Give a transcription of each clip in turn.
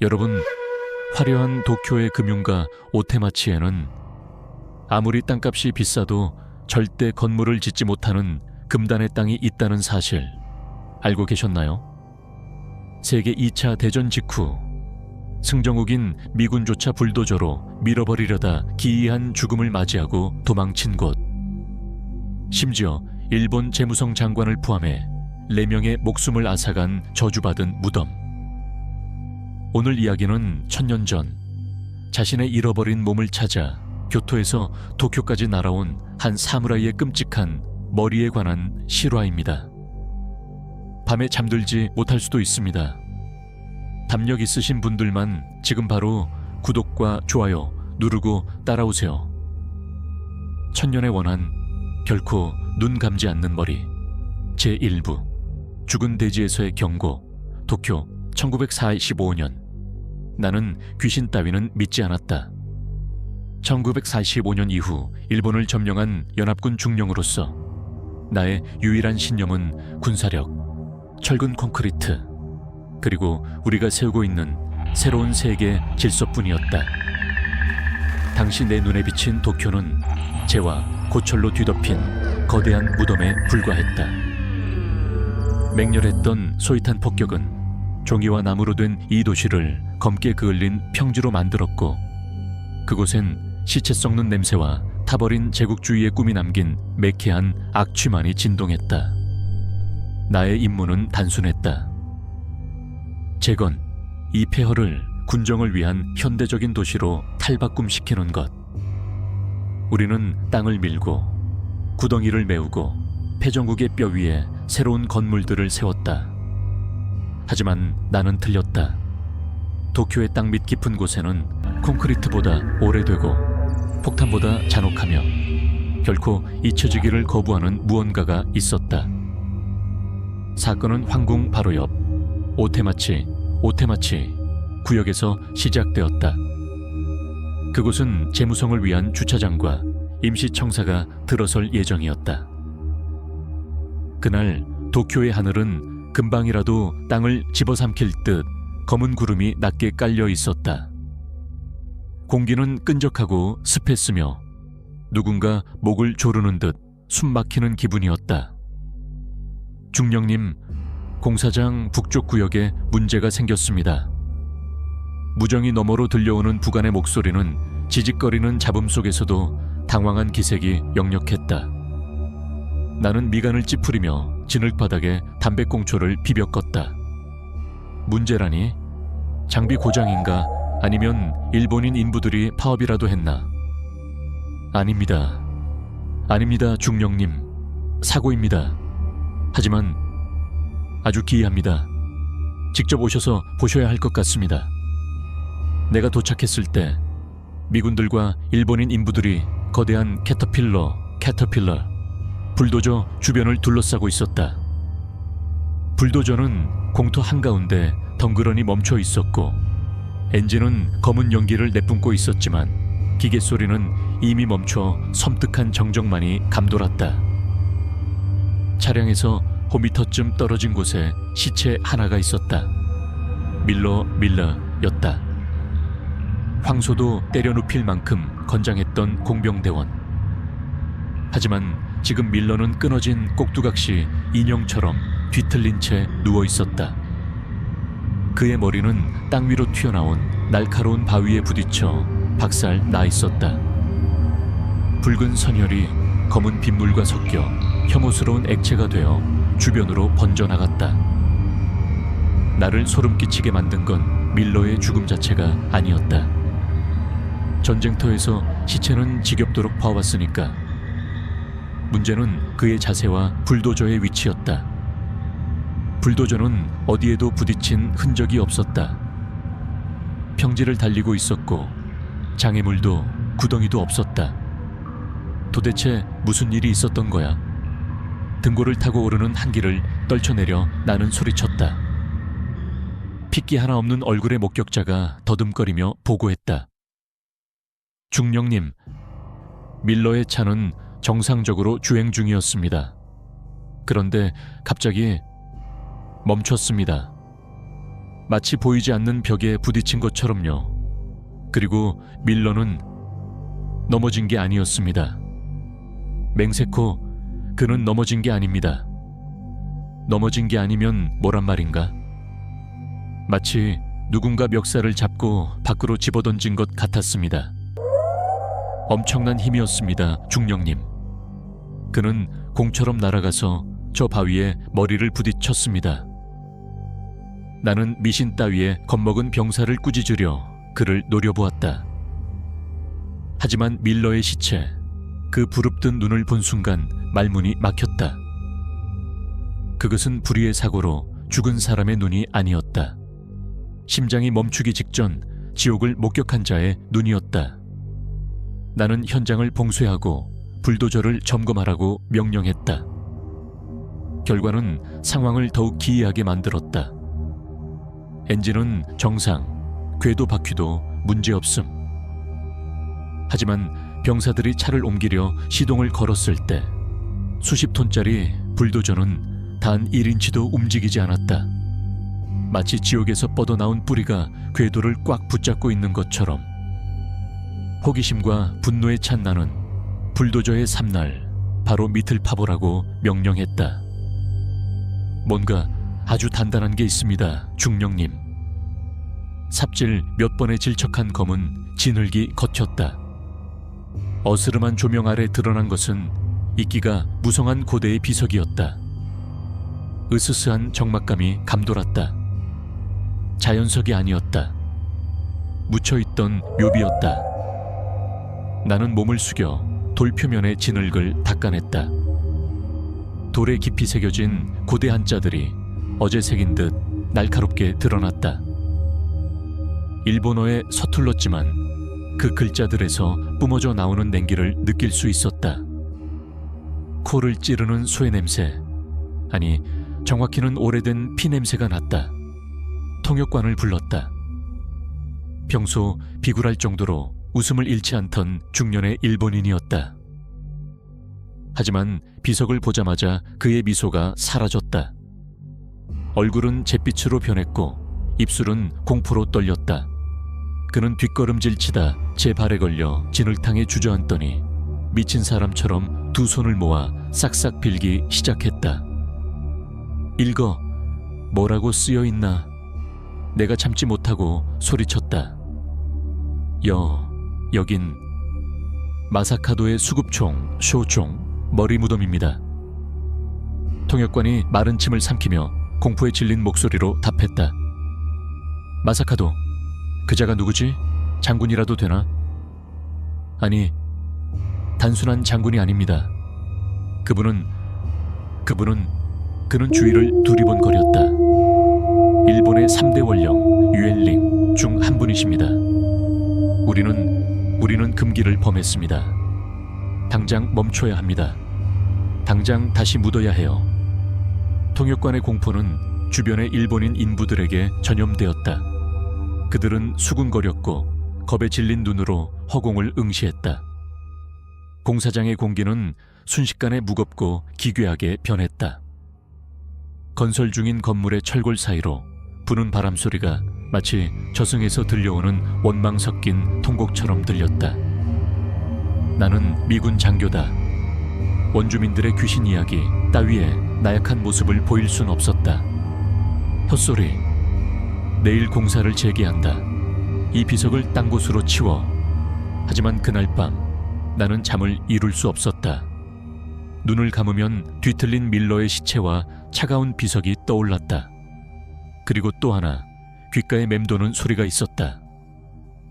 여러분, 화려한 도쿄의 금융가 오테마치에는 아무리 땅값이 비싸도 절대 건물을 짓지 못하는 금단의 땅이 있다는 사실 알고 계셨나요? 세계 2차 대전 직후 승정국인 미군조차 불도저로 밀어버리려다 기이한 죽음을 맞이하고 도망친 곳, 심지어 일본 재무성 장관을 포함해 4명의 목숨을 앗아간 저주받은 무덤. 오늘 이야기는 1000년 전 자신의 잃어버린 몸을 찾아 교토에서 도쿄까지 날아온 한 사무라이의 끔찍한 머리에 관한 실화입니다. 밤에 잠들지 못할 수도 있습니다. 담력 있으신 분들만 지금 바로 구독과 좋아요 누르고 따라오세요. 천년의 원한, 결코 눈 감지 않는 머리. 제1부 죽은 돼지에서의 경고. 도쿄 1945년. 나는 귀신 따위는 믿지 않았다. 1945년 이후 일본을 점령한 연합군 중령으로서 나의 유일한 신념은 군사력, 철근 콘크리트, 그리고 우리가 세우고 있는 새로운 세계 질서뿐이었다. 당시 내 눈에 비친 도쿄는 재와 고철로 뒤덮인 거대한 무덤에 불과했다. 맹렬했던 소위탄 폭격은 종이와 나무로 된 이 도시를 검게 그을린 평지로 만들었고, 그곳엔 시체 썩는 냄새와 타버린 제국주의의 꿈이 남긴 매캐한 악취만이 진동했다. 나의 임무는 단순했다. 재건, 이 폐허를 군정을 위한 현대적인 도시로 탈바꿈시키는 것. 우리는 땅을 밀고 구덩이를 메우고 패전국의 뼈 위에 새로운 건물들을 세웠다. 하지만 나는 틀렸다. 도쿄의 땅 밑 깊은 곳에는 콘크리트보다 오래되고 폭탄보다 잔혹하며 결코 잊혀지기를 거부하는 무언가가 있었다. 사건은 황궁 바로 옆 오테마치 구역에서 시작되었다. 그곳은 재무성을 위한 주차장과 임시청사가 들어설 예정이었다. 그날 도쿄의 하늘은 금방이라도 땅을 집어삼킬 듯 검은 구름이 낮게 깔려 있었다. 공기는 끈적하고 습했으며 누군가 목을 조르는 듯 숨막히는 기분이었다. 중령님, 공사장 북쪽 구역에 문제가 생겼습니다. 무정이 너머로 들려오는 부관의 목소리는 지직거리는 잡음 속에서도 당황한 기색이 역력했다. 나는 미간을 찌푸리며 진흙바닥에 담배꽁초를 비벼 껐다. 문제라니? 장비 고장인가? 아니면 일본인 인부들이 파업이라도 했나? 아닙니다. 아닙니다, 중령님. 사고입니다. 하지만 아주 기이합니다. 직접 오셔서 보셔야 할 것 같습니다. 내가 도착했을 때 미군들과 일본인 인부들이 거대한 캐터필러, 불도저 주변을 둘러싸고 있었다. 불도저는 공터 한가운데 덩그러니 멈춰 있었고 엔진은 검은 연기를 내뿜고 있었지만 기계 소리는 이미 멈춰 섬뜩한 정적만이 감돌았다. 차량에서 5미터쯤 떨어진 곳에 시체 하나가 있었다. 밀러였다. 황소도 때려눕힐 만큼 건장했던 공병대원. 하지만 지금 밀러는 끊어진 꼭두각시 인형처럼 뒤틀린 채 누워 있었다. 그의 머리는 땅 위로 튀어나온 날카로운 바위에 부딪혀 박살 나 있었다. 붉은 선혈이 검은 빗물과 섞여 혐오스러운 액체가 되어 주변으로 번져나갔다. 나를 소름 끼치게 만든 건 밀러의 죽음 자체가 아니었다. 전쟁터에서 시체는 지겹도록 봐왔으니까. 문제는 그의 자세와 불도저의 위치였다. 불도저는 어디에도 부딪힌 흔적이 없었다. 평지를 달리고 있었고 장애물도 구덩이도 없었다. 도대체 무슨 일이 있었던 거야? 등골을 타고 오르는 한기를 떨쳐내려 나는 소리쳤다. 핏기 하나 없는 얼굴의 목격자가 더듬거리며 보고했다. 중령님, 밀러의 차는 정상적으로 주행 중이었습니다. 그런데 갑자기 멈췄습니다. 마치 보이지 않는 벽에 부딪힌 것처럼요. 그리고 밀러는 넘어진 게 아니었습니다. 맹세코 그는 넘어진 게 아닙니다. 넘어진 게 아니면 뭐란 말인가? 마치 누군가 멱살을 잡고 밖으로 집어던진 것 같았습니다. 엄청난 힘이었습니다, 중령님. 그는 공처럼 날아가서 저 바위에 머리를 부딪혔습니다. 나는 미신 따위에 겁먹은 병사를 꾸짖으려 그를 노려보았다. 하지만 밀러의 시체, 그 부릅뜬 눈을 본 순간 말문이 막혔다. 그것은 불의의 사고로 죽은 사람의 눈이 아니었다. 심장이 멈추기 직전 지옥을 목격한 자의 눈이었다. 나는 현장을 봉쇄하고 불도저를 점검하라고 명령했다. 결과는 상황을 더욱 기이하게 만들었다. 엔진은 정상, 궤도 바퀴도 문제없음. 하지만 병사들이 차를 옮기려 시동을 걸었을 때 수십 톤짜리 불도저는 단 1인치도 움직이지 않았다. 마치 지옥에서 뻗어나온 뿌리가 궤도를 꽉 붙잡고 있는 것처럼. 호기심과 분노에 찬 나는 불도저의 삼날 바로 밑을 파보라고 명령했다. 뭔가 아주 단단한 게 있습니다, 중령님. 삽질 몇 번에 질척한 검은 지늘기 겉였다. 어스름한 조명 아래 드러난 것은 이끼가 무성한 고대의 비석이었다. 으스스한 적막감이 감돌았다. 자연석이 아니었다. 묻혀있던 묘비였다. 나는 몸을 숙여 돌 표면의 진흙을 닦아냈다. 돌에 깊이 새겨진 고대 한자들이 어제 새긴 듯 날카롭게 드러났다. 일본어에 서툴렀지만 그 글자들에서 뿜어져 나오는 냉기를 느낄 수 있었다. 코를 찌르는 소의 냄새, 아니 정확히는 오래된 피 냄새가 났다. 통역관을 불렀다. 평소 비굴할 정도로 웃음을 잃지 않던 중년의 일본인이었다. 하지만 비석을 보자마자 그의 미소가 사라졌다. 얼굴은 잿빛으로 변했고 입술은 공포로 떨렸다. 그는 뒷걸음질치다 제 발에 걸려 진흙탕에 주저앉더니 미친 사람처럼 두 손을 모아 싹싹 빌기 시작했다. 읽어. 뭐라고 쓰여있나? 내가 참지 못하고 소리쳤다. 여긴 마사카도의 수급총, 쇼총, 머리 무덤입니다. 통역관이 마른 침을 삼키며 공포에 질린 목소리로 답했다. 마사카도, 그자가 누구지? 장군이라도 되나? 아니, 단순한 장군이 아닙니다. 그는 주위를 두리번거렸다. 일본의 3대 원령 유엔링 중 한 분이십니다. 우리는 금기를 범했습니다. 당장 멈춰야 합니다. 당장 다시 묻어야 해요. 통역관의 공포는 주변의 일본인 인부들에게 전염되었다. 그들은 수군거렸고 겁에 질린 눈으로 허공을 응시했다. 공사장의 공기는 순식간에 무겁고 기괴하게 변했다. 건설 중인 건물의 철골 사이로 부는 바람 소리가 마치 저승에서 들려오는 원망 섞인 통곡처럼 들렸다. 나는 미군 장교다. 원주민들의 귀신 이야기 따위에 나약한 모습을 보일 순 없었다. 헛소리. 내일 공사를 재개한다. 이 비석을 딴 곳으로 치워. 하지만 그날 밤 나는 잠을 이룰 수 없었다. 눈을 감으면 뒤틀린 밀러의 시체와 차가운 비석이 떠올랐다. 그리고 또 하나, 귓가에 맴도는 소리가 있었다.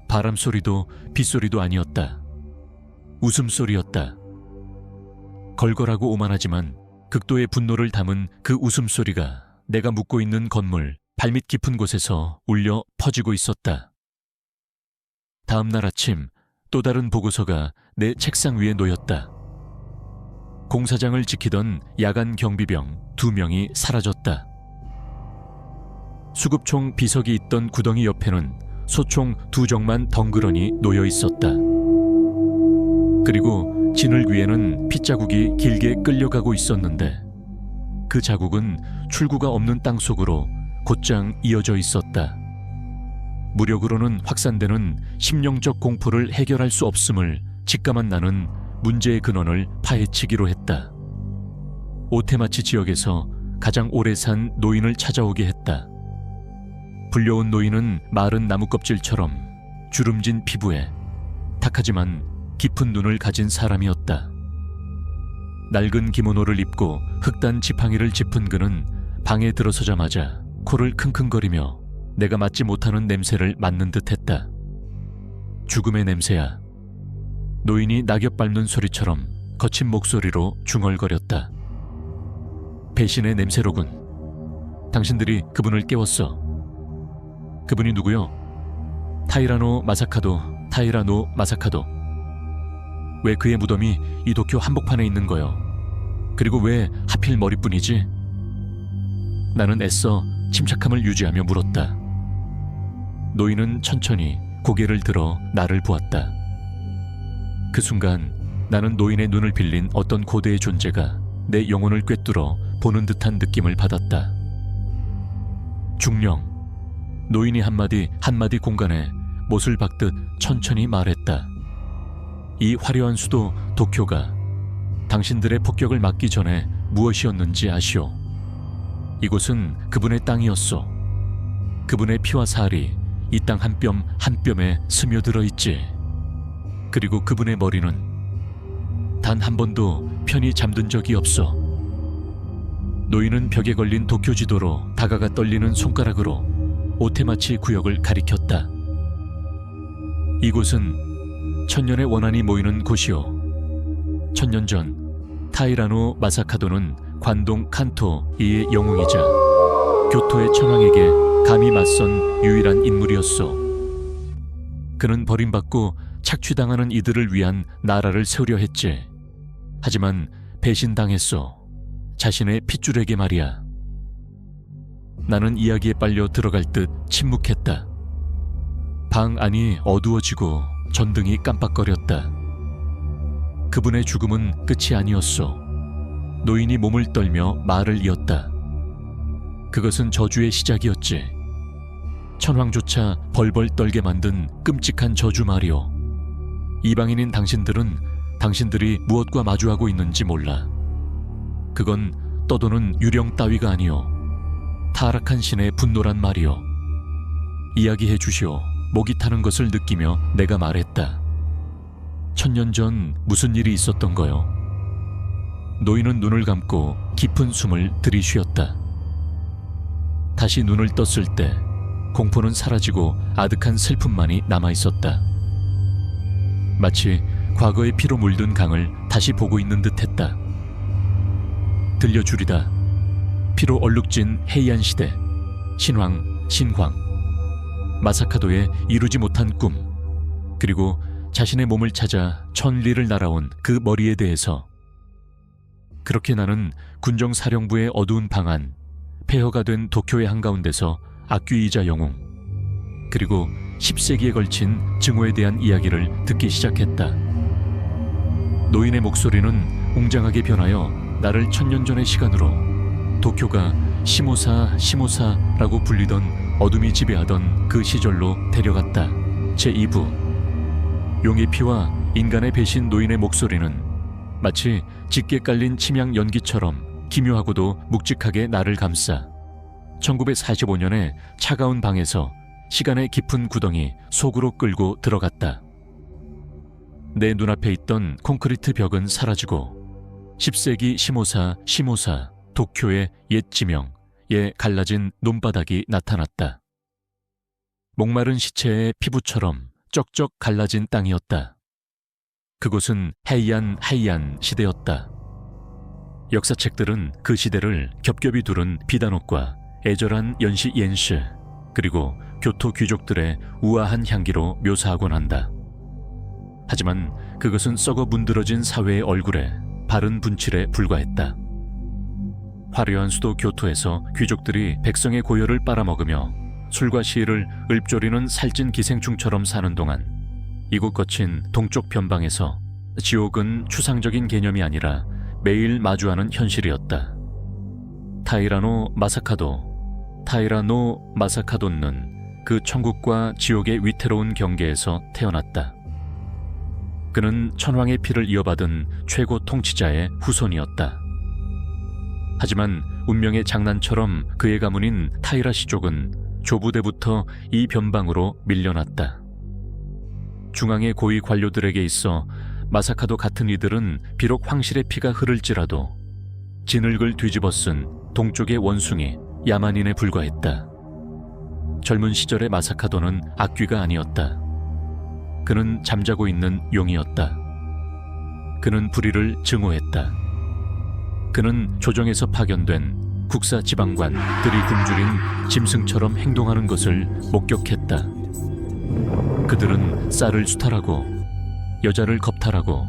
바람 소리도 빗소리도 아니었다. 웃음소리였다. 걸걸하고 오만하지만 극도의 분노를 담은 그 웃음소리가 내가 묵고 있는 건물 발밑 깊은 곳에서 울려 퍼지고 있었다. 다음 날 아침 또 다른 보고서가 내 책상 위에 놓였다. 공사장을 지키던 야간 경비병 2명이 사라졌다. 수급총 비석이 있던 구덩이 옆에는 소총 2정만 덩그러니 놓여 있었다. 그리고 진흙 위에는 핏자국이 길게 끌려가고 있었는데 그 자국은 출구가 없는 땅속으로 곧장 이어져 있었다. 무력으로는 확산되는 심령적 공포를 해결할 수 없음을 직감한 나는 문제의 근원을 파헤치기로 했다. 오테마치 지역에서 가장 오래 산 노인을 찾아오게 했다. 불려온 노인은 마른 나무 껍질처럼 주름진 피부에 탁하지만 깊은 눈을 가진 사람이었다. 낡은 기모노를 입고 흑단 지팡이를 짚은 그는 방에 들어서자마자 코를 킁킁거리며 내가 맡지 못하는 냄새를 맡는 듯했다. 죽음의 냄새야. 노인이 낙엽 밟는 소리처럼 거친 목소리로 중얼거렸다. 배신의 냄새로군. 당신들이 그분을 깨웠어. 그분이 누구요? 타이라노 마사카도. 왜 그의 무덤이 이 도쿄 한복판에 있는 거요? 그리고 왜 하필 머리뿐이지? 나는 애써 침착함을 유지하며 물었다. 노인은 천천히 고개를 들어 나를 보았다. 그 순간 나는 노인의 눈을 빌린 어떤 고대의 존재가 내 영혼을 꿰뚫어 보는 듯한 느낌을 받았다. 중령. 노인이 한마디 공간에 못을 박듯 천천히 말했다. 이 화려한 수도 도쿄가 당신들의 폭격을 막기 전에 무엇이었는지 아시오? 이곳은 그분의 땅이었소. 그분의 피와 살이 이 땅 한 뼘 한 뼘에 스며들어 있지. 그리고 그분의 머리는 단 한 번도 편히 잠든 적이 없어. 노인은 벽에 걸린 도쿄 지도로 다가가 떨리는 손가락으로 오테마치 구역을 가리켰다. 이곳은 천년의 원한이 모이는 곳이오. 천년 전 타이라노 마사카도는 관동 칸토 이의 영웅이자 교토의 천황에게 감히 맞선 유일한 인물이었소. 그는 버림받고 착취당하는 이들을 위한 나라를 세우려 했지. 하지만 배신당했소. 자신의 핏줄에게 말이야. 나는 이야기에 빨려 들어갈 듯 침묵했다. 방 안이 어두워지고 전등이 깜빡거렸다. 그분의 죽음은 끝이 아니었소. 노인이 몸을 떨며 말을 이었다. 그것은 저주의 시작이었지. 천황조차 벌벌 떨게 만든 끔찍한 저주 말이오. 이방인인 당신들이 무엇과 마주하고 있는지 몰라. 그건 떠도는 유령 따위가 아니오. 타락한 신의 분노란 말이오. 이야기해 주시오. 목이 타는 것을 느끼며 내가 말했다. 천년 전 무슨 일이 있었던 거요? 노인은 눈을 감고 깊은 숨을 들이쉬었다. 다시 눈을 떴을 때 공포는 사라지고 아득한 슬픔만이 남아있었다. 마치 과거의 피로 물든 강을 다시 보고 있는 듯했다. 들려주리다. 피로 얼룩진 헤이안 시대, 신황, 마사카도의 이루지 못한 꿈, 그리고 자신의 몸을 찾아 천리를 날아온 그 머리에 대해서. 그렇게 나는 군정사령부의 어두운 방 안, 폐허가 된 도쿄의 한가운데서 악귀이자 영웅, 그리고 10세기에 걸친 증오에 대한 이야기를 듣기 시작했다. 노인의 목소리는 웅장하게 변하여 나를 천년 전의 시간으로, 도쿄가 시모사라고 불리던 어둠이 지배하던 그 시절로 데려갔다. 제2부. 용의 피와 인간의 배신. 노인의 목소리는 마치 짙게 깔린 침향 연기처럼 기묘하고도 묵직하게 나를 감싸 1945년의 차가운 방에서 시간의 깊은 구덩이 속으로 끌고 들어갔다. 내 눈앞에 있던 콘크리트 벽은 사라지고 10세기 시모사 도쿄의 옛 지명, 갈라진 논바닥이 나타났다. 목마른 시체의 피부처럼 쩍쩍 갈라진 땅이었다. 그곳은 헤이안 시대였다. 역사책들은 그 시대를 겹겹이 두른 비단옷과 애절한 옌시, 그리고 교토 귀족들의 우아한 향기로 묘사하곤 한다. 하지만 그것은 썩어 문드러진 사회의 얼굴에 바른 분칠에 불과했다. 화려한 수도 교토에서 귀족들이 백성의 고열을 빨아먹으며 술과 시를 읊조리는 살찐 기생충처럼 사는 동안 이곳 거친 동쪽 변방에서 지옥은 추상적인 개념이 아니라 매일 마주하는 현실이었다. 타이라노 마사카도, 타이라노 마사카도는 그 천국과 지옥의 위태로운 경계에서 태어났다. 그는 천황의 피를 이어받은 최고 통치자의 후손이었다. 하지만 운명의 장난처럼 그의 가문인 타이라시족은 조부대부터 이 변방으로 밀려났다. 중앙의 고위 관료들에게 있어 마사카도 같은 이들은 비록 황실의 피가 흐를지라도 진흙을 뒤집어 쓴 동쪽의 원숭이 야만인에 불과했다. 젊은 시절의 마사카도는 악귀가 아니었다. 그는 잠자고 있는 용이었다. 그는 불의를 증오했다. 그는 조정에서 파견된 국사 지방관들이 굶주린 짐승처럼 행동하는 것을 목격했다. 그들은 쌀을 수탈하고 여자를 겁탈하고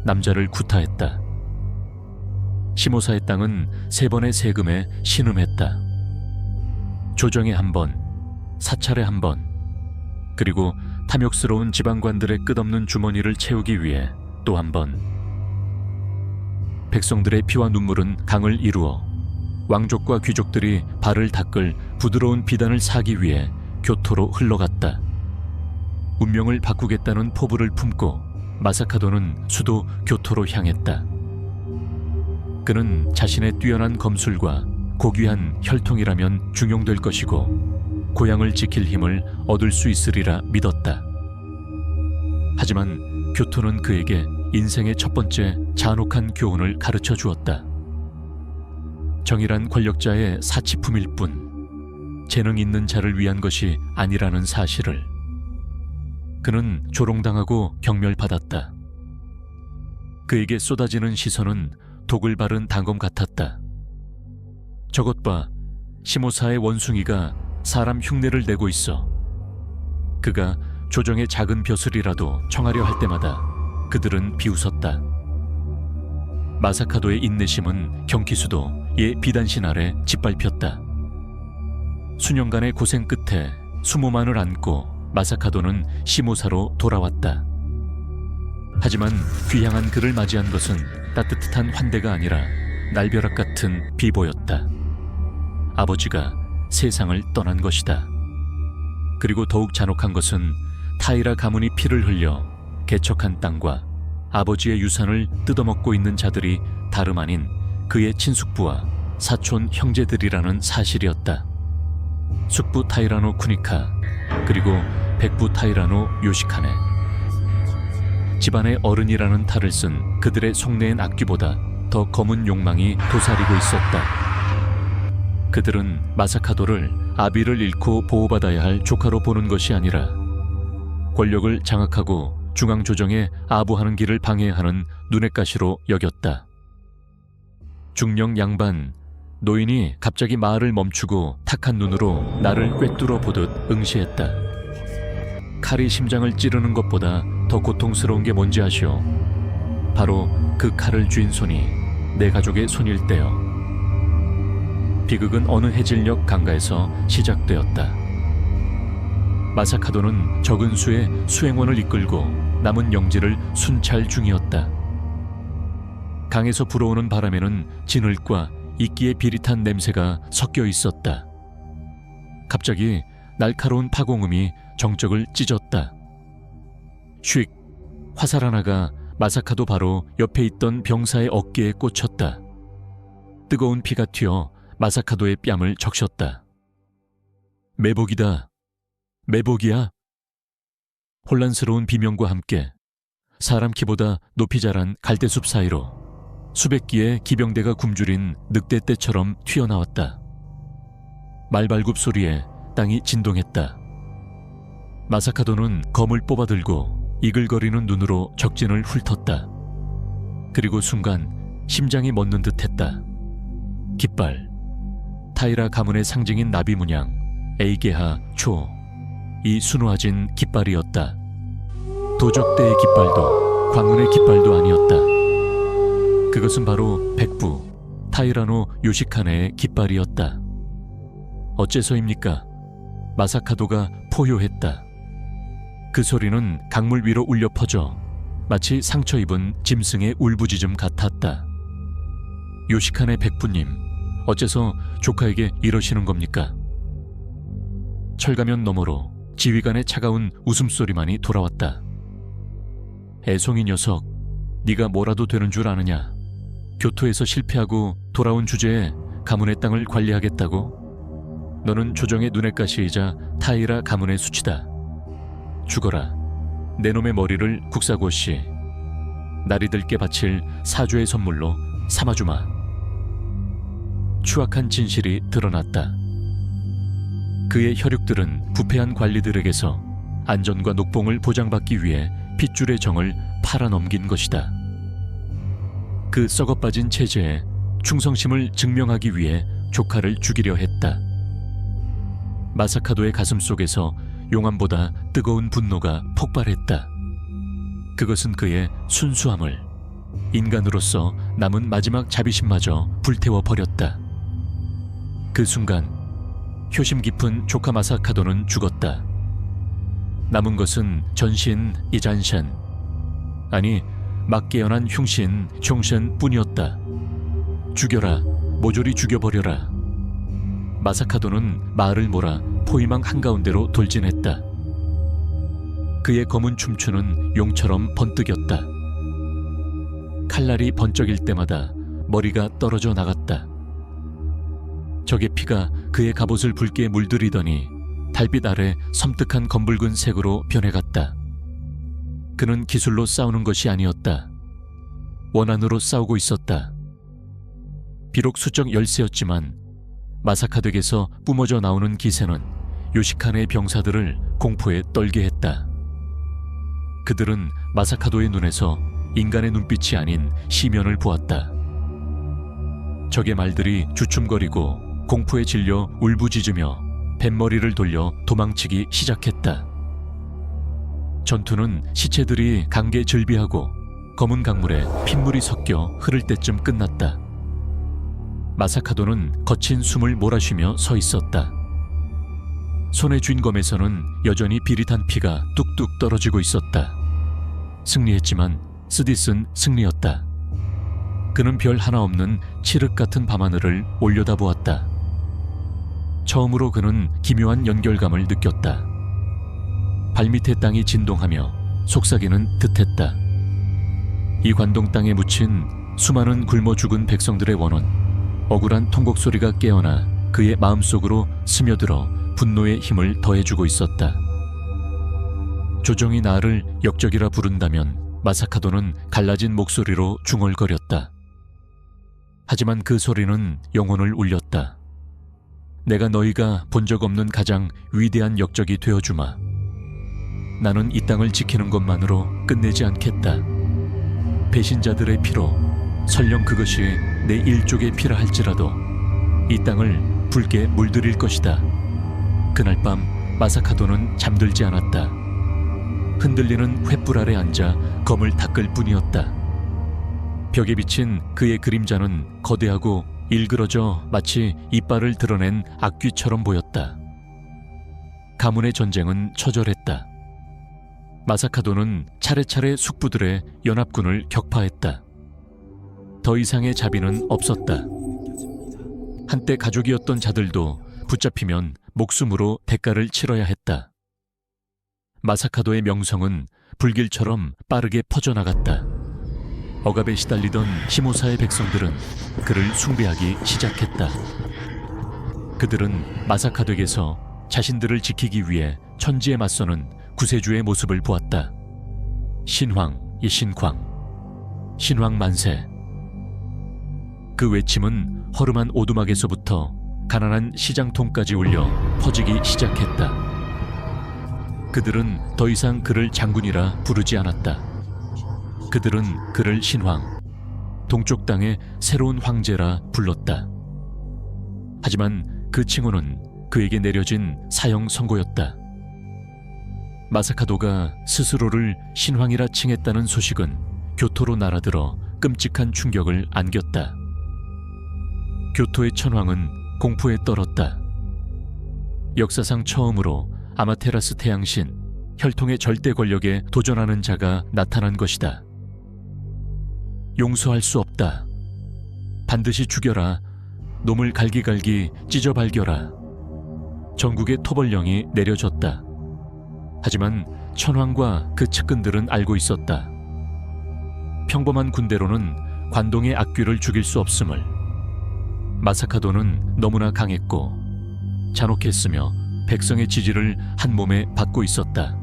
남자를 구타했다. 시모사의 땅은 3번의 세금에 신음했다. 조정에 1번, 사찰에 1번, 그리고 탐욕스러운 지방관들의 끝없는 주머니를 채우기 위해 또 1번. 백성들의 피와 눈물은 강을 이루어 왕족과 귀족들이 발을 닦을 부드러운 비단을 사기 위해 교토로 흘러갔다. 운명을 바꾸겠다는 포부를 품고 마사카도는 수도 교토로 향했다. 그는 자신의 뛰어난 검술과 고귀한 혈통이라면 중용될 것이고 고향을 지킬 힘을 얻을 수 있으리라 믿었다. 하지만 교토는 그에게 인생의 첫 번째 잔혹한 교훈을 가르쳐 주었다. 정의란 권력자의 사치품일 뿐 재능 있는 자를 위한 것이 아니라는 사실을. 그는 조롱당하고 경멸받았다. 그에게 쏟아지는 시선은 독을 바른 단검 같았다. 저것 봐, 시모사의 원숭이가 사람 흉내를 내고 있어. 그가 조정의 작은 벼슬이라도 청하려 할 때마다 그들은 비웃었다. 마사카도의 인내심은 경키수도 예 비단신 아래 짓밟혔다. 수년간의 고생 끝에 수모만을 안고 마사카도는 시모사로 돌아왔다. 하지만 귀향한 그를 맞이한 것은 따뜻한 환대가 아니라 날벼락 같은 비보였다. 아버지가 세상을 떠난 것이다. 그리고 더욱 잔혹한 것은 타이라 가문이 피를 흘려 개척한 땅과 아버지의 유산을 뜯어먹고 있는 자들이 다름 아닌 그의 친숙부와 사촌 형제들이라는 사실이었다. 숙부 타이라노 쿠니카, 그리고 백부 타이라노 요시카네. 집안의 어른이라는 탈을 쓴 그들의 속내엔 악귀보다 더 검은 욕망이 도사리고 있었다. 그들은 마사카도를 아비를 잃고 보호받아야 할 조카로 보는 것이 아니라 권력을 장악하고 중앙조정에 아부하는 길을 방해하는 눈엣 가시로 여겼다. 중령 양반 노인이 갑자기 말을 멈추고 탁한 눈으로 나를 꿰뚫어 보듯 응시했다. 칼이 심장을 찌르는 것보다 더 고통스러운 게 뭔지 아시오? 바로 그 칼을 쥔 손이 내 가족의 손일 때요. 비극은 어느 해질녘 강가에서 시작되었다. 마사카도는 적은 수의 수행원을 이끌고 남은 영지를 순찰 중이었다. 강에서 불어오는 바람에는 진흙과 이끼의 비릿한 냄새가 섞여 있었다. 갑자기 날카로운 파공음이 정적을 찢었다. 슉! 화살 하나가 마사카도 바로 옆에 있던 병사의 어깨에 꽂혔다. 뜨거운 피가 튀어 마사카도의 뺨을 적셨다. 매복이다. 매복이야. 혼란스러운 비명과 함께 사람 키보다 높이 자란 갈대숲 사이로 수백 기의 기병대가 굶주린 늑대떼처럼 튀어나왔다. 말발굽 소리에 땅이 진동했다. 마사카도는 검을 뽑아들고 이글거리는 눈으로 적진을 훑었다. 그리고 순간 심장이 멎는 듯했다. 깃발, 타이라 가문의 상징인 나비 문양, 에이게하 초, 이 순화진 깃발이었다. 도적대의 깃발도 광운의 깃발도 아니었다. 그것은 바로 백부 타이라노 요시카네의 깃발이었다. 어째서입니까? 마사카도가 포효했다. 그 소리는 강물 위로 울려 퍼져 마치 상처 입은 짐승의 울부짖음 같았다. 요시카네 백부님, 어째서 조카에게 이러시는 겁니까? 철가면 너머로 지휘관의 차가운 웃음소리만이 돌아왔다. 애송이 녀석, 네가 뭐라도 되는 줄 아느냐? 교토에서 실패하고 돌아온 주제에 가문의 땅을 관리하겠다고? 너는 조정의 눈엣가시이자 타이라 가문의 수치다. 죽어라. 내 놈의 머리를 국사고시 나리들께 바칠 사주의 선물로 삼아주마. 추악한 진실이 드러났다. 그의 혈육들은 부패한 관리들에게서 안전과 녹봉을 보장받기 위해 핏줄의 정을 팔아넘긴 것이다. 그 썩어빠진 체제에 충성심을 증명하기 위해 조카를 죽이려 했다. 마사카도의 가슴 속에서 용암보다 뜨거운 분노가 폭발했다. 그것은 그의 순수함을, 인간으로서 남은 마지막 자비심마저 불태워 버렸다. 그 순간 효심 깊은 조카 마사카도는 죽었다. 남은 것은 전신 이잔셴, 아니 막 깨어난 흉신 총셴 뿐이었다. 죽여라, 모조리 죽여버려라. 마사카도는 말을 몰아 포위망 한가운데로 돌진했다. 그의 검은 춤추는 용처럼 번뜩였다. 칼날이 번쩍일 때마다 머리가 떨어져 나갔다. 적의 피가 그의 갑옷을 붉게 물들이더니 달빛 아래 섬뜩한 검붉은 색으로 변해갔다. 그는 기술로 싸우는 것이 아니었다. 원한으로 싸우고 있었다. 비록 수적 열세였지만 마사카 댁에서 뿜어져 나오는 기세는 요시칸의 병사들을 공포에 떨게 했다. 그들은 마사카도의 눈에서 인간의 눈빛이 아닌 시면을 보았다. 적의 말들이 주춤거리고 공포에 질려 울부짖으며 뱃머리를 돌려 도망치기 시작했다. 전투는 시체들이 강계 즐비하고 검은 강물에 핏물이 섞여 흐를 때쯤 끝났다. 마사카도는 거친 숨을 몰아쉬며 서 있었다. 손에 쥔 검에서는 여전히 비릿한 피가 뚝뚝 떨어지고 있었다. 승리했지만 쓰디쓴 승리였다. 그는 별 하나 없는 칠흑 같은 밤하늘을 올려다보았다. 처음으로 그는 기묘한 연결감을 느꼈다. 발밑의 땅이 진동하며 속삭이는 듯했다. 이 관동 땅에 묻힌 수많은 굶어 죽은 백성들의 원혼, 억울한 통곡 소리가 깨어나 그의 마음속으로 스며들어 분노의 힘을 더해주고 있었다. 조정이 나를 역적이라 부른다면 마사카도는 갈라진 목소리로 중얼거렸다. 하지만 그 소리는 영혼을 울렸다. 내가 너희가 본 적 없는 가장 위대한 역적이 되어주마. 나는 이 땅을 지키는 것만으로 끝내지 않겠다. 배신자들의 피로, 설령 그것이 내 일족의 피라 할지라도 이 땅을 붉게 물들일 것이다. 그날 밤 마사카도는 잠들지 않았다. 흔들리는 횃불 아래 앉아 검을 닦을 뿐이었다. 벽에 비친 그의 그림자는 거대하고 일그러져 마치 이빨을 드러낸 악귀처럼 보였다. 가문의 전쟁은 처절했다. 마사카도는 차례차례 숙부들의 연합군을 격파했다. 더 이상의 자비는 없었다. 한때 가족이었던 자들도 붙잡히면 목숨으로 대가를 치러야 했다. 마사카도의 명성은 불길처럼 빠르게 퍼져나갔다. 억압에 시달리던 시모사의 백성들은 그를 숭배하기 시작했다. 그들은 마사카도에게서 자신들을 지키기 위해 천지에 맞서는 구세주의 모습을 보았다. 신황, 신광, 신황 만세. 그 외침은 허름한 오두막에서부터 가난한 시장통까지 울려 퍼지기 시작했다. 그들은 더 이상 그를 장군이라 부르지 않았다. 그들은 그를 신황, 동쪽 땅의 새로운 황제라 불렀다. 하지만 그 칭호는 그에게 내려진 사형 선고였다. 마사카도가 스스로를 신황이라 칭했다는 소식은 교토로 날아들어 끔찍한 충격을 안겼다. 교토의 천황은 공포에 떨었다. 역사상 처음으로 아마테라스 태양신, 혈통의 절대 권력에 도전하는 자가 나타난 것이다. 용서할 수 없다. 반드시 죽여라. 놈을 갈기갈기 찢어 발겨라. 전국의 토벌령이 내려졌다. 하지만 천황과 그 측근들은 알고 있었다. 평범한 군대로는 관동의 악귀를 죽일 수 없음을. 마사카도는 너무나 강했고 잔혹했으며 백성의 지지를 한 몸에 받고 있었다.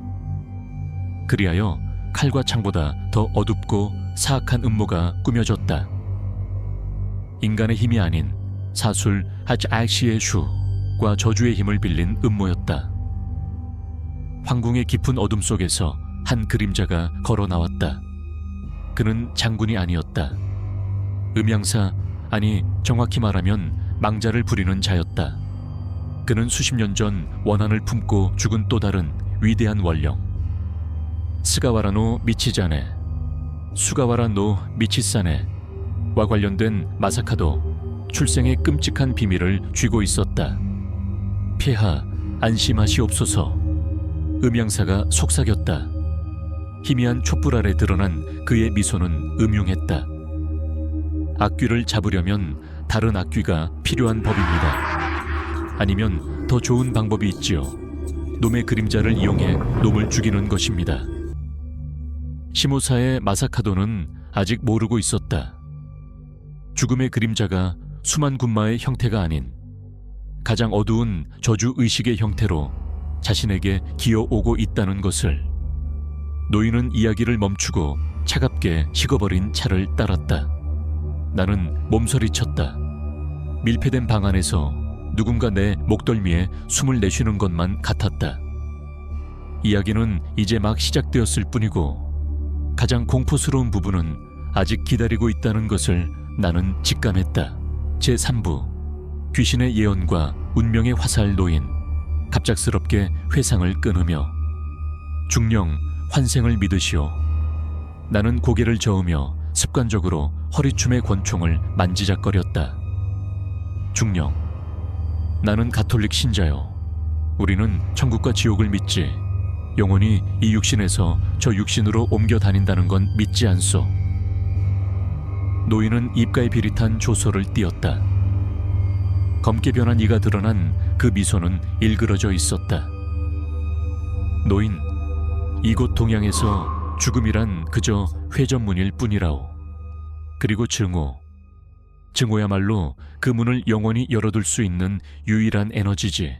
그리하여 칼과 창보다 더 어둡고 사악한 음모가 꾸며졌다. 인간의 힘이 아닌 사술 하츠악시의 슈과 저주의 힘을 빌린 음모였다. 황궁의 깊은 어둠 속에서 한 그림자가 걸어 나왔다. 그는 장군이 아니었다. 음양사, 아니 정확히 말하면 망자를 부리는 자였다. 그는 수십 년 전 원한을 품고 죽은 또 다른 위대한 원령, 스가와라 노 미치자네, 수가와라 노 미치사네와 관련된 마사카도 출생의 끔찍한 비밀을 쥐고 있었다. 폐하, 안심하시옵소서. 음양사가 속삭였다. 희미한 촛불 아래 드러난 그의 미소는 음흉했다. 악귀를 잡으려면 다른 악귀가 필요한 법입니다. 아니면 더 좋은 방법이 있지요. 놈의 그림자를 이용해 놈을 죽이는 것입니다. 시모사의 마사카도는 아직 모르고 있었다. 죽음의 그림자가 수만 군마의 형태가 아닌 가장 어두운 저주의식의 형태로 자신에게 기어오고 있다는 것을. 노인은 이야기를 멈추고 차갑게 식어버린 차를 따랐다. 나는 몸서리쳤다. 밀폐된 방 안에서 누군가 내 목덜미에 숨을 내쉬는 것만 같았다. 이야기는 이제 막 시작되었을 뿐이고 가장 공포스러운 부분은 아직 기다리고 있다는 것을 나는 직감했다. 제3부 귀신의 예언과 운명의 화살 노인. 갑작스럽게 회상을 끊으며 중령 환생을 믿으시오. 나는 고개를 저으며 습관적으로 허리춤의 권총을 만지작거렸다. 중령, 나는 가톨릭 신자요. 우리는 천국과 지옥을 믿지. 영혼이 이 육신에서 저 육신으로 옮겨 다닌다는 건 믿지 않소. 노인은 입가에 비릿한 조소를 띄었다. 검게 변한 이가 드러난 그 미소는 일그러져 있었다. 노인, 이곳 동양에서 죽음이란 그저 회전문일 뿐이라오. 그리고 증오야말로 그 문을 영원히 열어둘 수 있는 유일한 에너지지.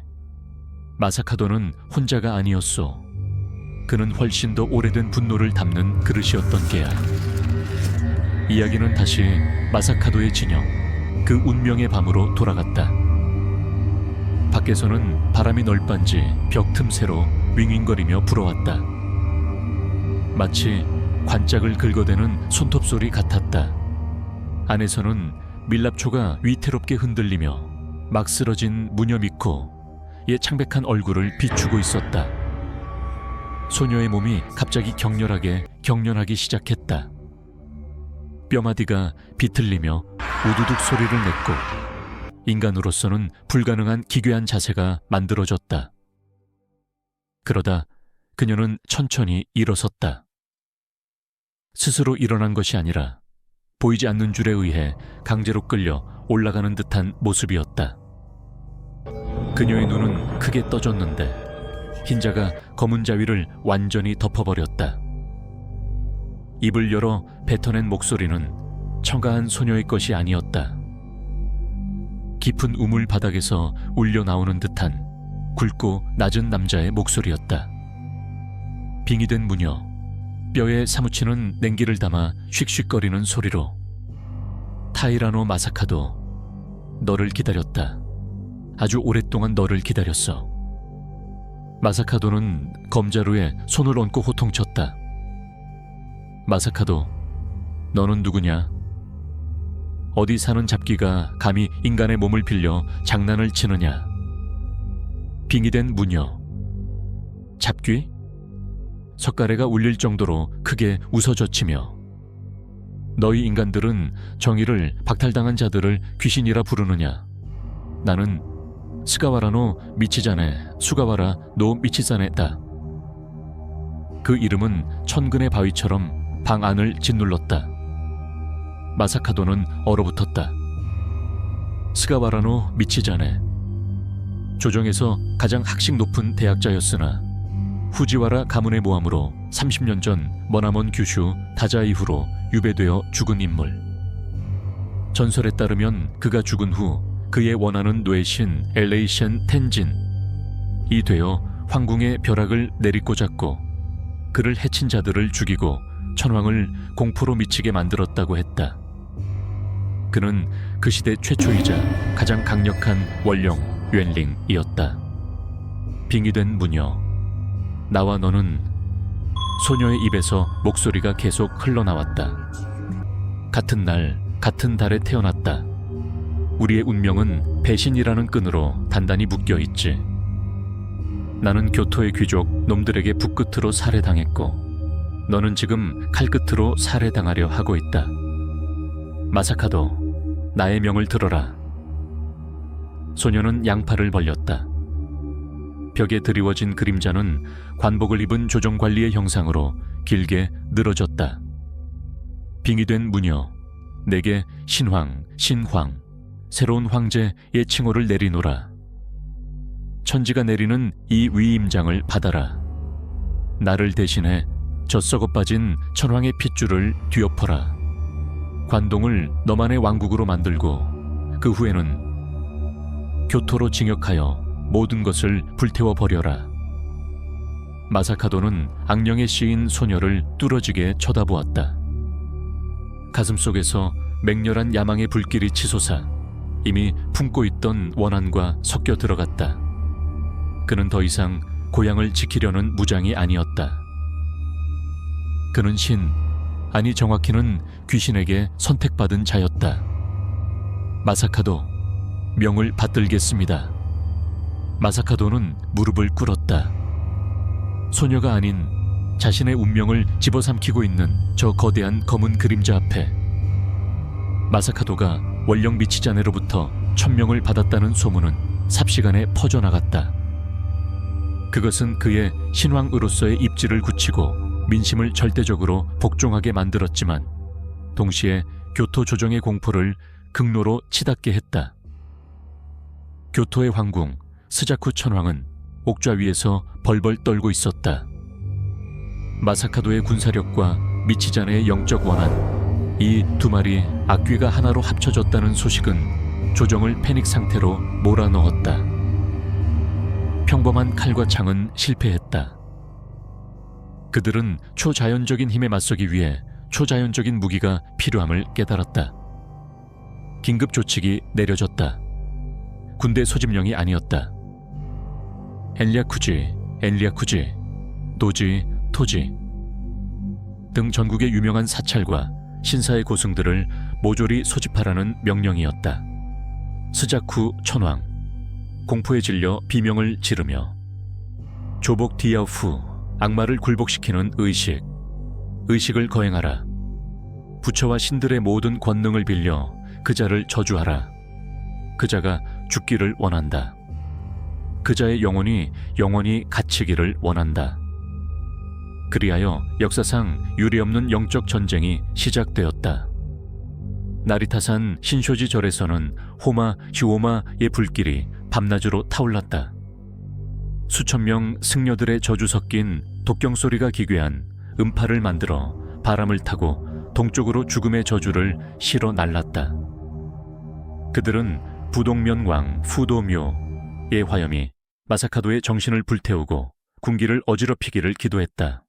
마사카도는 혼자가 아니었소. 그는 훨씬 더 오래된 분노를 담는 그릇이었던 게야. 이야기는 다시 마사카도의 진영, 그 운명의 밤으로 돌아갔다. 밖에서는 바람이 널빤지 벽 틈새로 윙윙거리며 불어왔다. 마치 관짝을 긁어대는 손톱소리 같았다. 안에서는 밀랍초가 위태롭게 흔들리며 막 쓰러진 무녀미코의 창백한 얼굴을 비추고 있었다. 소녀의 몸이 갑자기 경련하기 시작했다. 뼈마디가 비틀리며 우두둑 소리를 냈고 인간으로서는 불가능한 기괴한 자세가 만들어졌다. 그러다 그녀는 천천히 일어섰다. 스스로 일어난 것이 아니라 보이지 않는 줄에 의해 강제로 끌려 올라가는 듯한 모습이었다. 그녀의 눈은 크게 떠졌는데 흰자가 검은 자위를 완전히 덮어버렸다. 입을 열어 뱉어낸 목소리는 청가한 소녀의 것이 아니었다. 깊은 우물 바닥에서 울려 나오는 듯한 굵고 낮은 남자의 목소리였다. 빙의된 무녀, 뼈에 사무치는 냉기를 담아 쉭쉭거리는 소리로 타이라노 마사카도, 너를 기다렸다. 아주 오랫동안 너를 기다렸어. 마사카도는 검자루에 손을 얹고 호통쳤다. 마사카도, 너는 누구냐? 어디 사는 잡기가 감히 인간의 몸을 빌려 장난을 치느냐? 빙의된 무녀, 잡귀? 석가래가 울릴 정도로 크게 웃어젖히며 너희 인간들은 정의를 박탈당한 자들을 귀신이라 부르느냐? 나는 스가와라노 미치자네 수가와라 노 미치사네다. 그 이름은 천근의 바위처럼 방 안을 짓눌렀다. 마사카도는 얼어붙었다. 스가와라노 미치자네. 조정에서 가장 학식 높은 대학자였으나 후지와라 가문의 모함으로 30년 전 머나먼 규슈 다자 이후로 유배되어 죽은 인물. 전설에 따르면 그가 죽은 후 그의 원하는 뇌신 엘레이션 텐진이 되어 황궁의 벼락을 내리꽂았고 그를 해친 자들을 죽이고 천황을 공포로 미치게 만들었다고 했다. 그는 그 시대 최초이자 가장 강력한 원령 웬링이었다. 빙의된 무녀, 나와 너는. 소녀의 입에서 목소리가 계속 흘러나왔다. 같은 날, 같은 달에 태어났다. 우리의 운명은 배신이라는 끈으로 단단히 묶여있지. 나는 교토의 귀족 놈들에게 북끝으로 살해당했고 너는 지금 칼끝으로 살해당하려 하고 있다. 마사카도, 나의 명을 들어라. 소녀는 양팔을 벌렸다. 벽에 드리워진 그림자는 관복을 입은 조정관리의 형상으로 길게 늘어졌다. 빙의된 무녀, 내게 신황, 신황, 새로운 황제의 칭호를 내리노라. 천지가 내리는 이 위임장을 받아라. 나를 대신해 저 썩어빠진 천황의 핏줄을 뒤엎어라. 관동을 너만의 왕국으로 만들고 그 후에는 교토로 징역하여 모든 것을 불태워 버려라. 마사카도는 악령에 씌인 소녀를 뚫어지게 쳐다보았다. 가슴속에서 맹렬한 야망의 불길이 치솟아 이미 품고 있던 원한과 섞여 들어갔다. 그는 더 이상 고향을 지키려는 무장이 아니었다. 그는 아니 정확히는 귀신에게 선택받은 자였다. 마사카도, 명을 받들겠습니다. 마사카도는 무릎을 꿇었다. 소녀가 아닌 자신의 운명을 집어삼키고 있는 저 거대한 검은 그림자 앞에 마사카도가 원령 미치자네로부터 천명을 받았다는 소문은 삽시간에 퍼져나갔다. 그것은 그의 신왕으로서의 입지를 굳히고 민심을 절대적으로 복종하게 만들었지만 동시에 교토 조정의 공포를 극로로 치닫게 했다. 교토의 황궁 스자쿠 천황은 옥좌 위에서 벌벌 떨고 있었다. 마사카도의 군사력과 미치자네의 영적 원한, 이 두 마리 악귀가 하나로 합쳐졌다는 소식은 조정을 패닉 상태로 몰아넣었다. 평범한 칼과 창은 실패했다. 그들은 초자연적인 힘에 맞서기 위해 초자연적인 무기가 필요함을 깨달았다. 긴급 조치기 내려졌다. 군대 소집령이 아니었다. 엔리아쿠지, 도지, 토지 등 전국의 유명한 사찰과 신사의 고승들을 모조리 소집하라는 명령이었다. 스자쿠 천황, 공포에 질려 비명을 지르며 조복 디아 후 악마를 굴복시키는 의식을 거행하라. 부처와 신들의 모든 권능을 빌려 그자를 저주하라. 그자가 죽기를 원한다. 그자의 영혼이 영원히 갇히기를 원한다. 그리하여 역사상 유례없는 영적 전쟁이 시작되었다. 나리타산 신쇼지 절에서는 호마 휴오마의 불길이 밤낮으로 타올랐다. 수천 명 승려들의 저주 섞인 독경 소리가 기괴한 음파를 만들어 바람을 타고 동쪽으로 죽음의 저주를 실어 날랐다. 그들은 부동면왕 푸도묘의 화염이 마사카도의 정신을 불태우고 군기를 어지럽히기를 기도했다.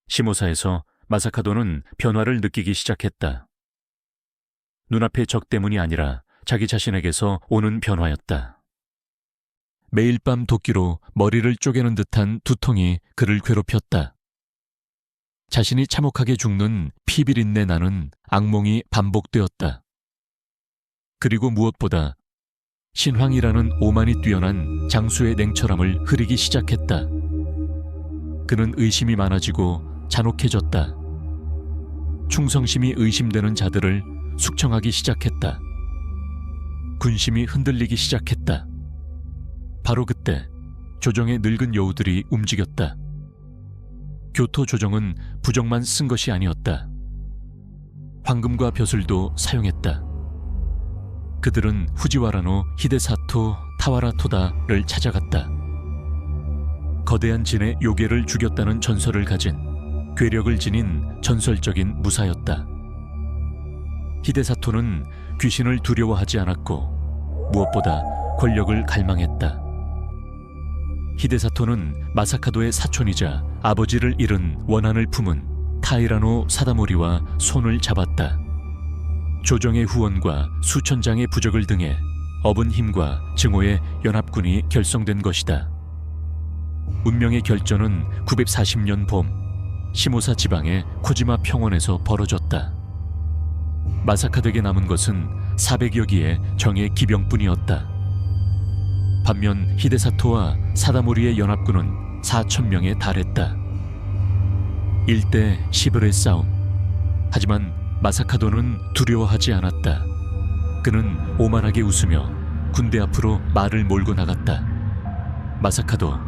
시모사에서 마사카도는 변화를 느끼기 시작했다. 눈앞의 적 때문이 아니라 자기 자신에게서 오는 변화였다. 매일 밤 도끼로 머리를 쪼개는 듯한 두통이 그를 괴롭혔다. 자신이 참혹하게 죽는 피비린내 나는 악몽이 반복되었다. 그리고 무엇보다 신황이라는 오만이 뛰어난 장수의 냉철함을 흐리기 시작했다. 그는 의심이 많아지고 잔혹해졌다. 충성심이 의심되는 자들을 숙청하기 시작했다. 군심이 흔들리기 시작했다. 바로 그때 조정의 늙은 여우들이 움직였다. 교토 조정은 부정만 쓴 것이 아니었다. 황금과 벼슬도 사용했다. 그들은 후지와라노 히데사토 타와라토다를 찾아갔다. 거대한 진의 요괴를 죽였다는 전설을 가진 괴력을 지닌 전설적인 무사였다. 히데사토는 귀신을 두려워하지 않았고 무엇보다 권력을 갈망했다. 히데사토는 마사카도의 사촌이자 아버지를 잃은 원한을 품은 타이라노 사다모리와 손을 잡았다. 조정의 후원과 수천 장의 부적을 등에 업은 힘과 증오의 연합군이 결성된 것이다. 운명의 결전은 940년 봄 시모사 지방의 코지마 평원에서 벌어졌다. 마사카도에게 남은 것은 400여 기의 정예 기병뿐이었다. 반면 히데사토와 사다모리의 연합군은 4,000명에 달했다. 1대 10을의 싸움. 하지만 마사카도는 두려워하지 않았다. 그는 오만하게 웃으며 군대 앞으로 말을 몰고 나갔다. 마사카도,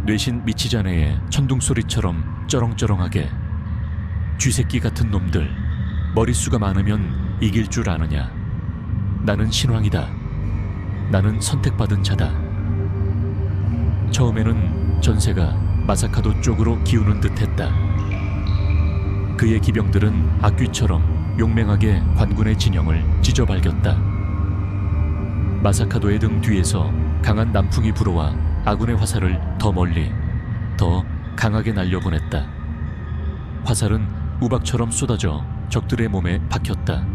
뇌신 미치자네의 천둥소리처럼 쩌렁쩌렁하게 쥐새끼 같은 놈들, 머릿수가 많으면 이길 줄 아느냐. 나는 신왕이다. 나는 선택받은 자다. 처음에는 전세가 마사카도 쪽으로 기우는 듯했다. 그의 기병들은 악귀처럼 용맹하게 관군의 진영을 찢어발겼다. 마사카도의 등 뒤에서 강한 남풍이 불어와 아군의 화살을 더 멀리, 더 강하게 날려보냈다. 화살은 우박처럼 쏟아져 적들의 몸에 박혔다.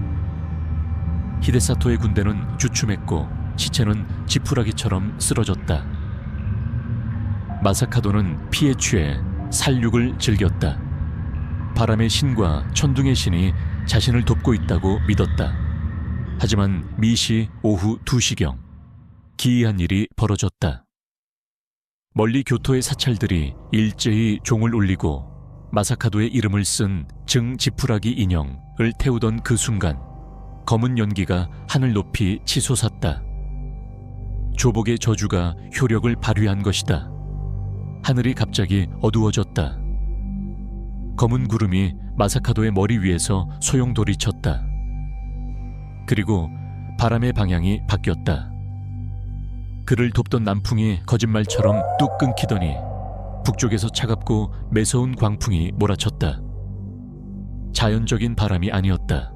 히데사토의 군대는 주춤했고 시체는 지푸라기처럼 쓰러졌다. 마사카도는 피에 취해 살육을 즐겼다. 바람의 신과 천둥의 신이 자신을 돕고 있다고 믿었다. 하지만 미시 오후 2시경 기이한 일이 벌어졌다. 멀리 교토의 사찰들이 일제히 종을 울리고 마사카도의 이름을 쓴 증 지푸라기 인형을 태우던 그 순간 검은 연기가 하늘 높이 치솟았다. 조복의 저주가 효력을 발휘한 것이다. 하늘이 갑자기 어두워졌다. 검은 구름이 마사카도의 머리 위에서 소용돌이쳤다. 그리고 바람의 방향이 바뀌었다. 그를 돕던 남풍이 거짓말처럼 뚝 끊기더니 북쪽에서 차갑고 매서운 광풍이 몰아쳤다. 자연적인 바람이 아니었다.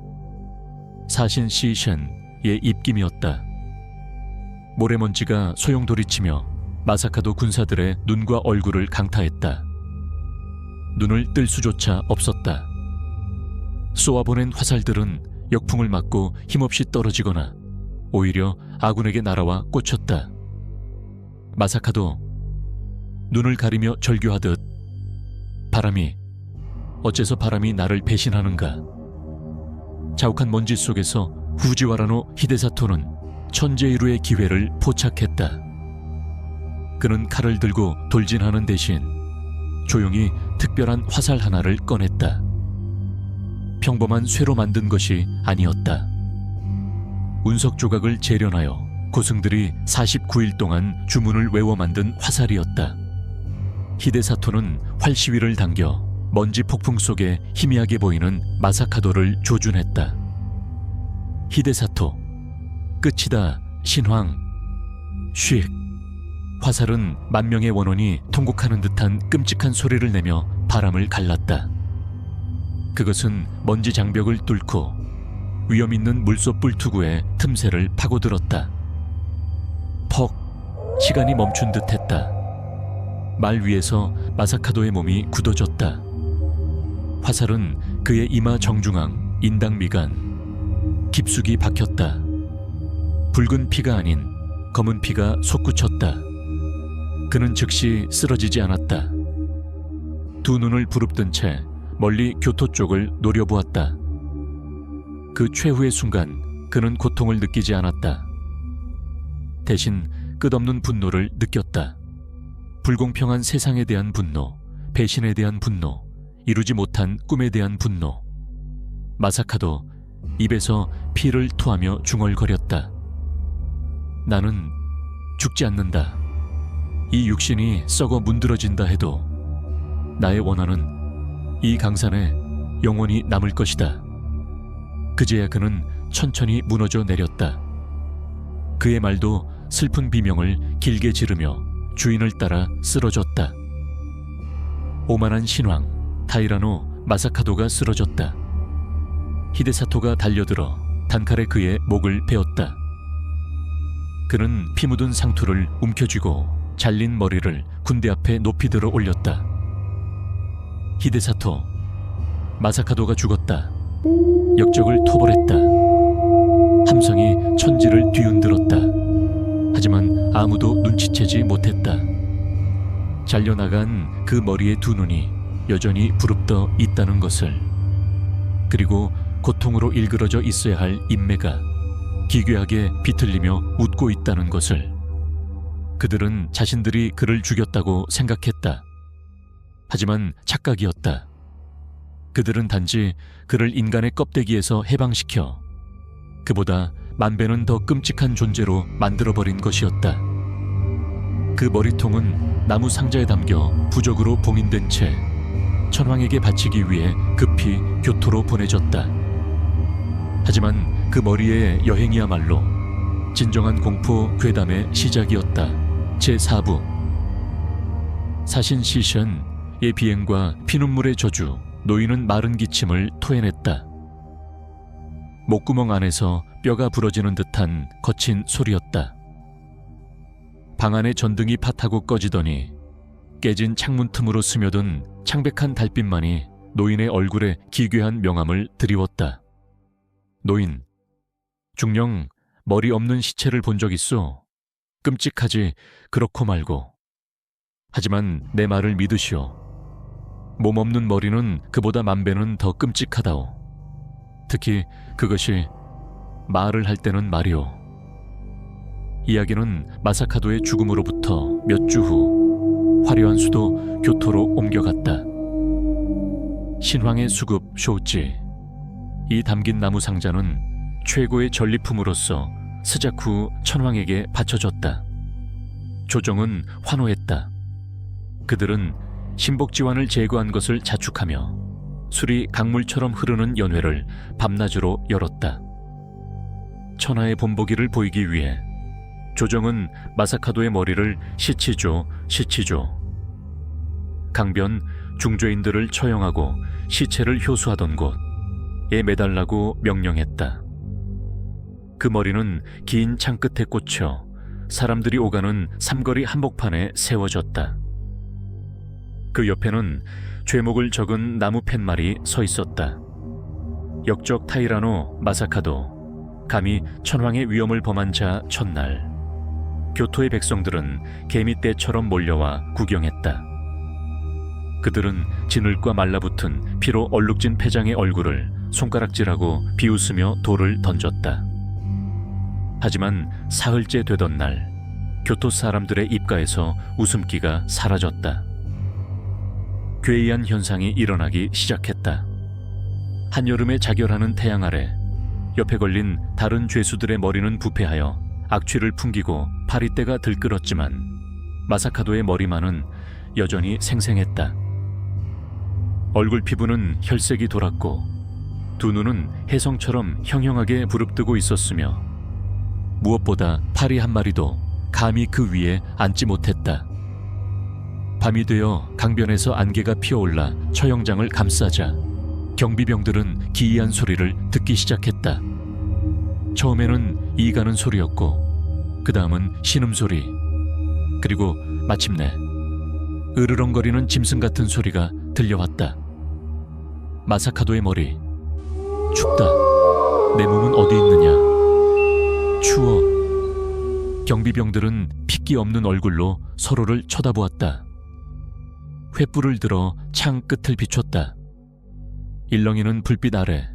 사신 시셴의 입김이었다. 모래먼지가 소용돌이치며 마사카도 군사들의 눈과 얼굴을 강타했다. 눈을 뜰 수조차 없었다. 쏘아보낸 화살들은 역풍을 맞고 힘없이 떨어지거나 오히려 아군에게 날아와 꽂혔다. 마사카도 눈을 가리며 절규하듯 어째서 바람이 나를 배신하는가. 자욱한 먼지 속에서 후지와라노 히데사토는 천재이루의 기회를 포착했다. 그는 칼을 들고 돌진하는 대신 조용히 특별한 화살 하나를 꺼냈다. 평범한 쇠로 만든 것이 아니었다. 운석 조각을 재련하여 고승들이 49일 동안 주문을 외워 만든 화살이었다. 히데사토는 활시위를 당겨 먼지 폭풍 속에 희미하게 보이는 마사카도를 조준했다. 히데사토, 끝이다, 신황. 쉭. 화살은 만 명의 원혼이 통곡하는 듯한 끔찍한 소리를 내며 바람을 갈랐다. 그것은 먼지 장벽을 뚫고 위험 있는 물속 뿔투구의 틈새를 파고들었다. 퍽! 시간이 멈춘 듯했다. 말 위에서 마사카도의 몸이 굳어졌다. 화살은 그의 이마 정중앙, 인당 미간, 깊숙이 박혔다. 붉은 피가 아닌 검은 피가 솟구쳤다. 그는 즉시 쓰러지지 않았다. 두 눈을 부릅뜬 채 멀리 교토 쪽을 노려보았다. 그 최후의 순간 그는 고통을 느끼지 않았다. 대신 끝없는 분노를 느꼈다. 불공평한 세상에 대한 분노, 배신에 대한 분노, 이루지 못한 꿈에 대한 분노. 마사카도 입에서 피를 토하며 중얼거렸다. 나는 죽지 않는다. 이 육신이 썩어 문드러진다 해도 나의 원한은 이 강산에 영원히 남을 것이다. 그제야 그는 천천히 무너져 내렸다. 그의 말도 슬픈 비명을 길게 지르며 주인을 따라 쓰러졌다. 오만한 신왕 타이라노 마사카도가 쓰러졌다. 히데사토가 달려들어 단칼에 그의 목을 베었다. 그는 피 묻은 상투를 움켜쥐고 잘린 머리를 군대 앞에 높이 들어 올렸다. 히데사토, 마사카도가 죽었다. 역적을 토벌했다. 함성이 천지를 뒤흔들었다. 하지만 아무도 눈치채지 못했다. 잘려나간 그 머리의 두 눈이 여전히 부릅떠 있다는 것을, 그리고 고통으로 일그러져 있어야 할 인매가 기괴하게 비틀리며 웃고 있다는 것을. 그들은 자신들이 그를 죽였다고 생각했다. 하지만 착각이었다. 그들은 단지 그를 인간의 껍데기에서 해방시켜 그보다 만배는 더 끔찍한 존재로 만들어버린 것이었다. 그 머리통은 나무 상자에 담겨 부적으로 봉인된 채 천황에게 바치기 위해 급히 교토로 보내졌다. 하지만 그 머리의 여행이야말로 진정한 공포 괴담의 시작이었다. 제4부 사신 시션의 비행과 피눈물의 저주, 노인은 마른 기침을 토해냈다. 목구멍 안에서 뼈가 부러지는 듯한 거친 소리였다. 방 안의 전등이 파타고 꺼지더니 깨진 창문 틈으로 스며든 창백한 달빛만이 노인의 얼굴에 기괴한 명암을 드리웠다. 노인, 중령 머리 없는 시체를 본 적 있소? 끔찍하지, 그렇고 말고. 하지만 내 말을 믿으시오. 몸 없는 머리는 그보다 만배는 더 끔찍하다오. 특히 그것이 말을 할 때는 말이오. 이야기는 마사카도의 죽음으로부터 몇 주 후 화려한 수도 교토로 옮겨갔다. 신황의 수급 쇼지. 이 담긴 나무 상자는 최고의 전리품으로서 스자쿠 천황에게 바쳐졌다. 조정은 환호했다. 그들은 신복지환을 제거한 것을 자축하며 술이 강물처럼 흐르는 연회를 밤낮으로 열었다. 천하의 본보기를 보이기 위해 조정은 마사카도의 머리를 시치조. 강변 중죄인들을 처형하고 시체를 효수하던 곳에 매달라고 명령했다. 그 머리는 긴 창 끝에 꽂혀 사람들이 오가는 삼거리 한복판에 세워졌다. 그 옆에는 죄목을 적은 나무 팻말이 서 있었다. 역적 타이라노 마사카도, 감히 천황의 위엄을 범한 자 첫날. 교토의 백성들은 개미떼처럼 몰려와 구경했다. 그들은 진흙과 말라붙은 피로 얼룩진 패장의 얼굴을 손가락질하고 비웃으며 돌을 던졌다. 하지만 사흘째 되던 날, 교토 사람들의 입가에서 웃음기가 사라졌다. 괴이한 현상이 일어나기 시작했다. 한여름에 자결하는 태양 아래 옆에 걸린 다른 죄수들의 머리는 부패하여 악취를 풍기고 파리떼가 들끓었지만 마사카도의 머리만은 여전히 생생했다. 얼굴 피부는 혈색이 돌았고 두 눈은 혜성처럼 형형하게 부릅뜨고 있었으며 무엇보다 파리 한 마리도 감히 그 위에 앉지 못했다. 밤이 되어 강변에서 안개가 피어올라 처형장을 감싸자 경비병들은 기이한 소리를 듣기 시작했다. 처음에는 이 가는 소리였고 그 다음은 신음소리, 그리고 마침내 으르렁거리는 짐승 같은 소리가 들려왔다. 마사카도의 머리. 춥다. 내 몸은 어디 있느냐. 추워. 경비병들은 핏기 없는 얼굴로 서로를 쳐다보았다. 횃불을 들어 창 끝을 비췄다. 일렁이는 불빛 아래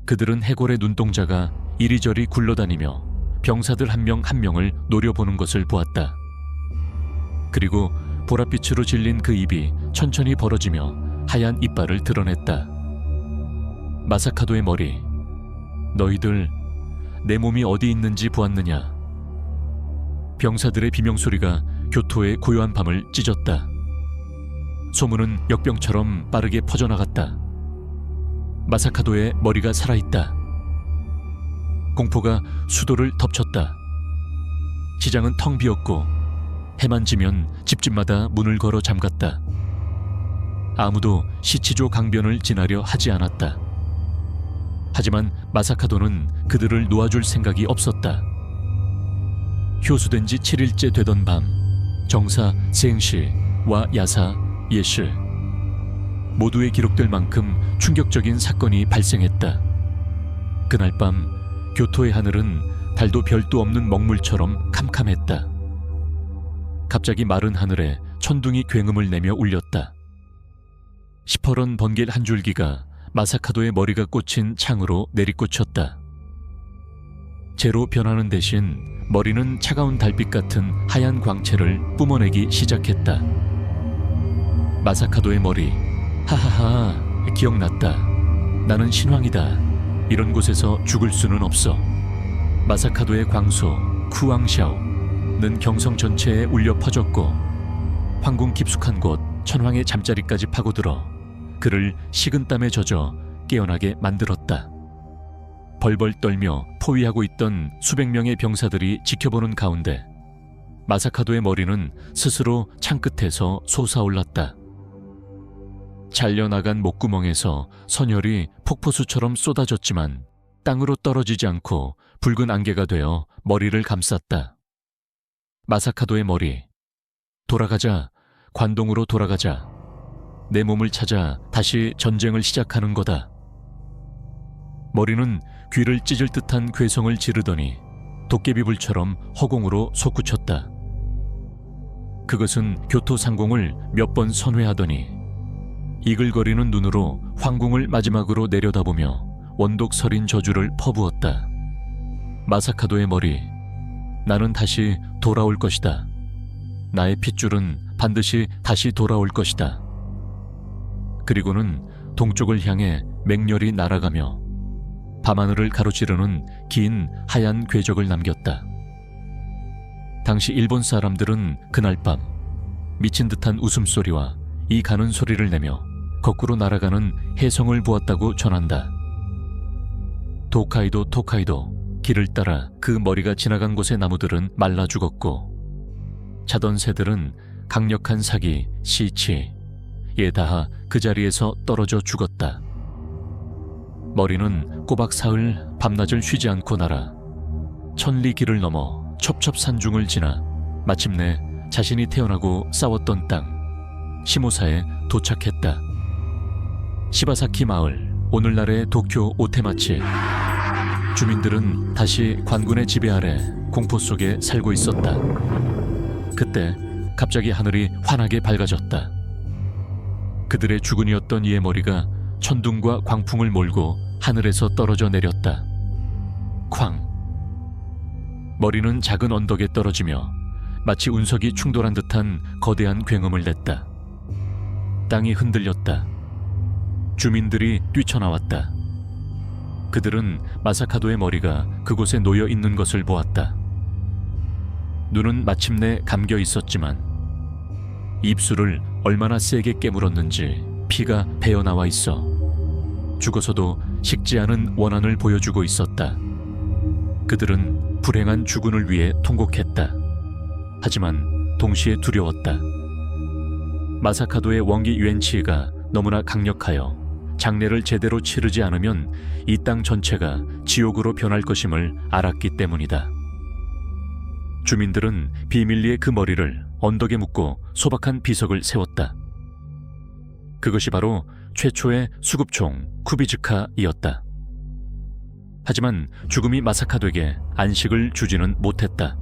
그들은 해골의 눈동자가 이리저리 굴러다니며 병사들 한 명 한 명을 노려보는 것을 보았다. 그리고 보랏빛으로 질린 그 입이 천천히 벌어지며 하얀 이빨을 드러냈다. 마사카도의 머리. 너희들 내 몸이 어디 있는지 보았느냐. 병사들의 비명소리가 교토의 고요한 밤을 찢었다. 소문은 역병처럼 빠르게 퍼져나갔다. 마사카도의 머리가 살아있다. 공포가 수도를 덮쳤다. 시장은 텅 비었고 해만 지면 집집마다 문을 걸어 잠갔다. 아무도 시치조 강변을 지나려 하지 않았다. 하지만 마사카도는 그들을 놓아줄 생각이 없었다. 효수된 지 7일째 되던 밤, 정사, 생시와 야사, 예시 모두에 기록될 만큼 충격적인 사건이 발생했다. 그날 밤 교토의 하늘은 달도 별도 없는 먹물처럼 캄캄했다. 갑자기 마른 하늘에 천둥이 굉음을 내며 울렸다. 시퍼런 번개 한 줄기가 마사카도의 머리가 꽂힌 창으로 내리꽂혔다. 재로 변하는 대신 머리는 차가운 달빛 같은 하얀 광채를 뿜어내기 시작했다. 마사카도의 머리, 하하하, 기억났다. 나는 신황이다. 이런 곳에서 죽을 수는 없어. 마사카도의 광소, 쿠왕샤오는 경성 전체에 울려 퍼졌고 황궁 깊숙한 곳 천황의 잠자리까지 파고들어 그를 식은땀에 젖어 깨어나게 만들었다. 벌벌 떨며 포위하고 있던 수백 명의 병사들이 지켜보는 가운데 마사카도의 머리는 스스로 창끝에서 솟아올랐다. 잘려나간 목구멍에서 선혈이 폭포수처럼 쏟아졌지만 땅으로 떨어지지 않고 붉은 안개가 되어 머리를 감쌌다. 마사카도의 머리. 돌아가자. 관동으로 돌아가자. 내 몸을 찾아 다시 전쟁을 시작하는 거다. 머리는 귀를 찢을 듯한 괴성을 지르더니 도깨비불처럼 허공으로 솟구쳤다. 그것은 교토 상공을 몇 번 선회하더니 이글거리는 눈으로 황궁을 마지막으로 내려다보며 원독 서린 저주를 퍼부었다. 마사카도의 머리, 나는 다시 돌아올 것이다. 나의 핏줄은 반드시 다시 돌아올 것이다. 그리고는 동쪽을 향해 맹렬히 날아가며 밤하늘을 가로지르는 긴 하얀 궤적을 남겼다. 당시 일본 사람들은 그날 밤 미친 듯한 웃음소리와 이 가는 소리를 내며 거꾸로 날아가는 혜성을 보았다고 전한다. 토카이도 길을 따라 그 머리가 지나간 곳의 나무들은 말라 죽었고 자던 새들은 강력한 사기 시치에 닿아 그 자리에서 떨어져 죽었다. 머리는 꼬박 사흘 밤낮을 쉬지 않고 날아 천리 길을 넘어 첩첩산중을 지나 마침내 자신이 태어나고 싸웠던 땅 시모사에 도착했다. 시바사키 마을, 오늘날의 도쿄 오테마치. 주민들은 다시 관군의 지배 아래 공포 속에 살고 있었다. 그때 갑자기 하늘이 환하게 밝아졌다. 그들의 주군이었던 이의 머리가 천둥과 광풍을 몰고 하늘에서 떨어져 내렸다. 쾅! 머리는 작은 언덕에 떨어지며 마치 운석이 충돌한 듯한 거대한 굉음을 냈다. 땅이 흔들렸다. 주민들이 뛰쳐나왔다. 그들은 마사카도의 머리가 그곳에 놓여 있는 것을 보았다. 눈은 마침내 감겨 있었지만 입술을 얼마나 세게 깨물었는지 피가 배어나와 있어 죽어서도 식지 않은 원한을 보여주고 있었다. 그들은 불행한 주군을 위해 통곡했다. 하지만 동시에 두려웠다. 마사카도의 원기 유엔치가 너무나 강력하여 장례를 제대로 치르지 않으면 이 땅 전체가 지옥으로 변할 것임을 알았기 때문이다. 주민들은 비밀리에 그 머리를 언덕에 묶고 소박한 비석을 세웠다. 그것이 바로 최초의 수급총 쿠비즈카이었다. 하지만 죽음이 마사카도에게 안식을 주지는 못했다.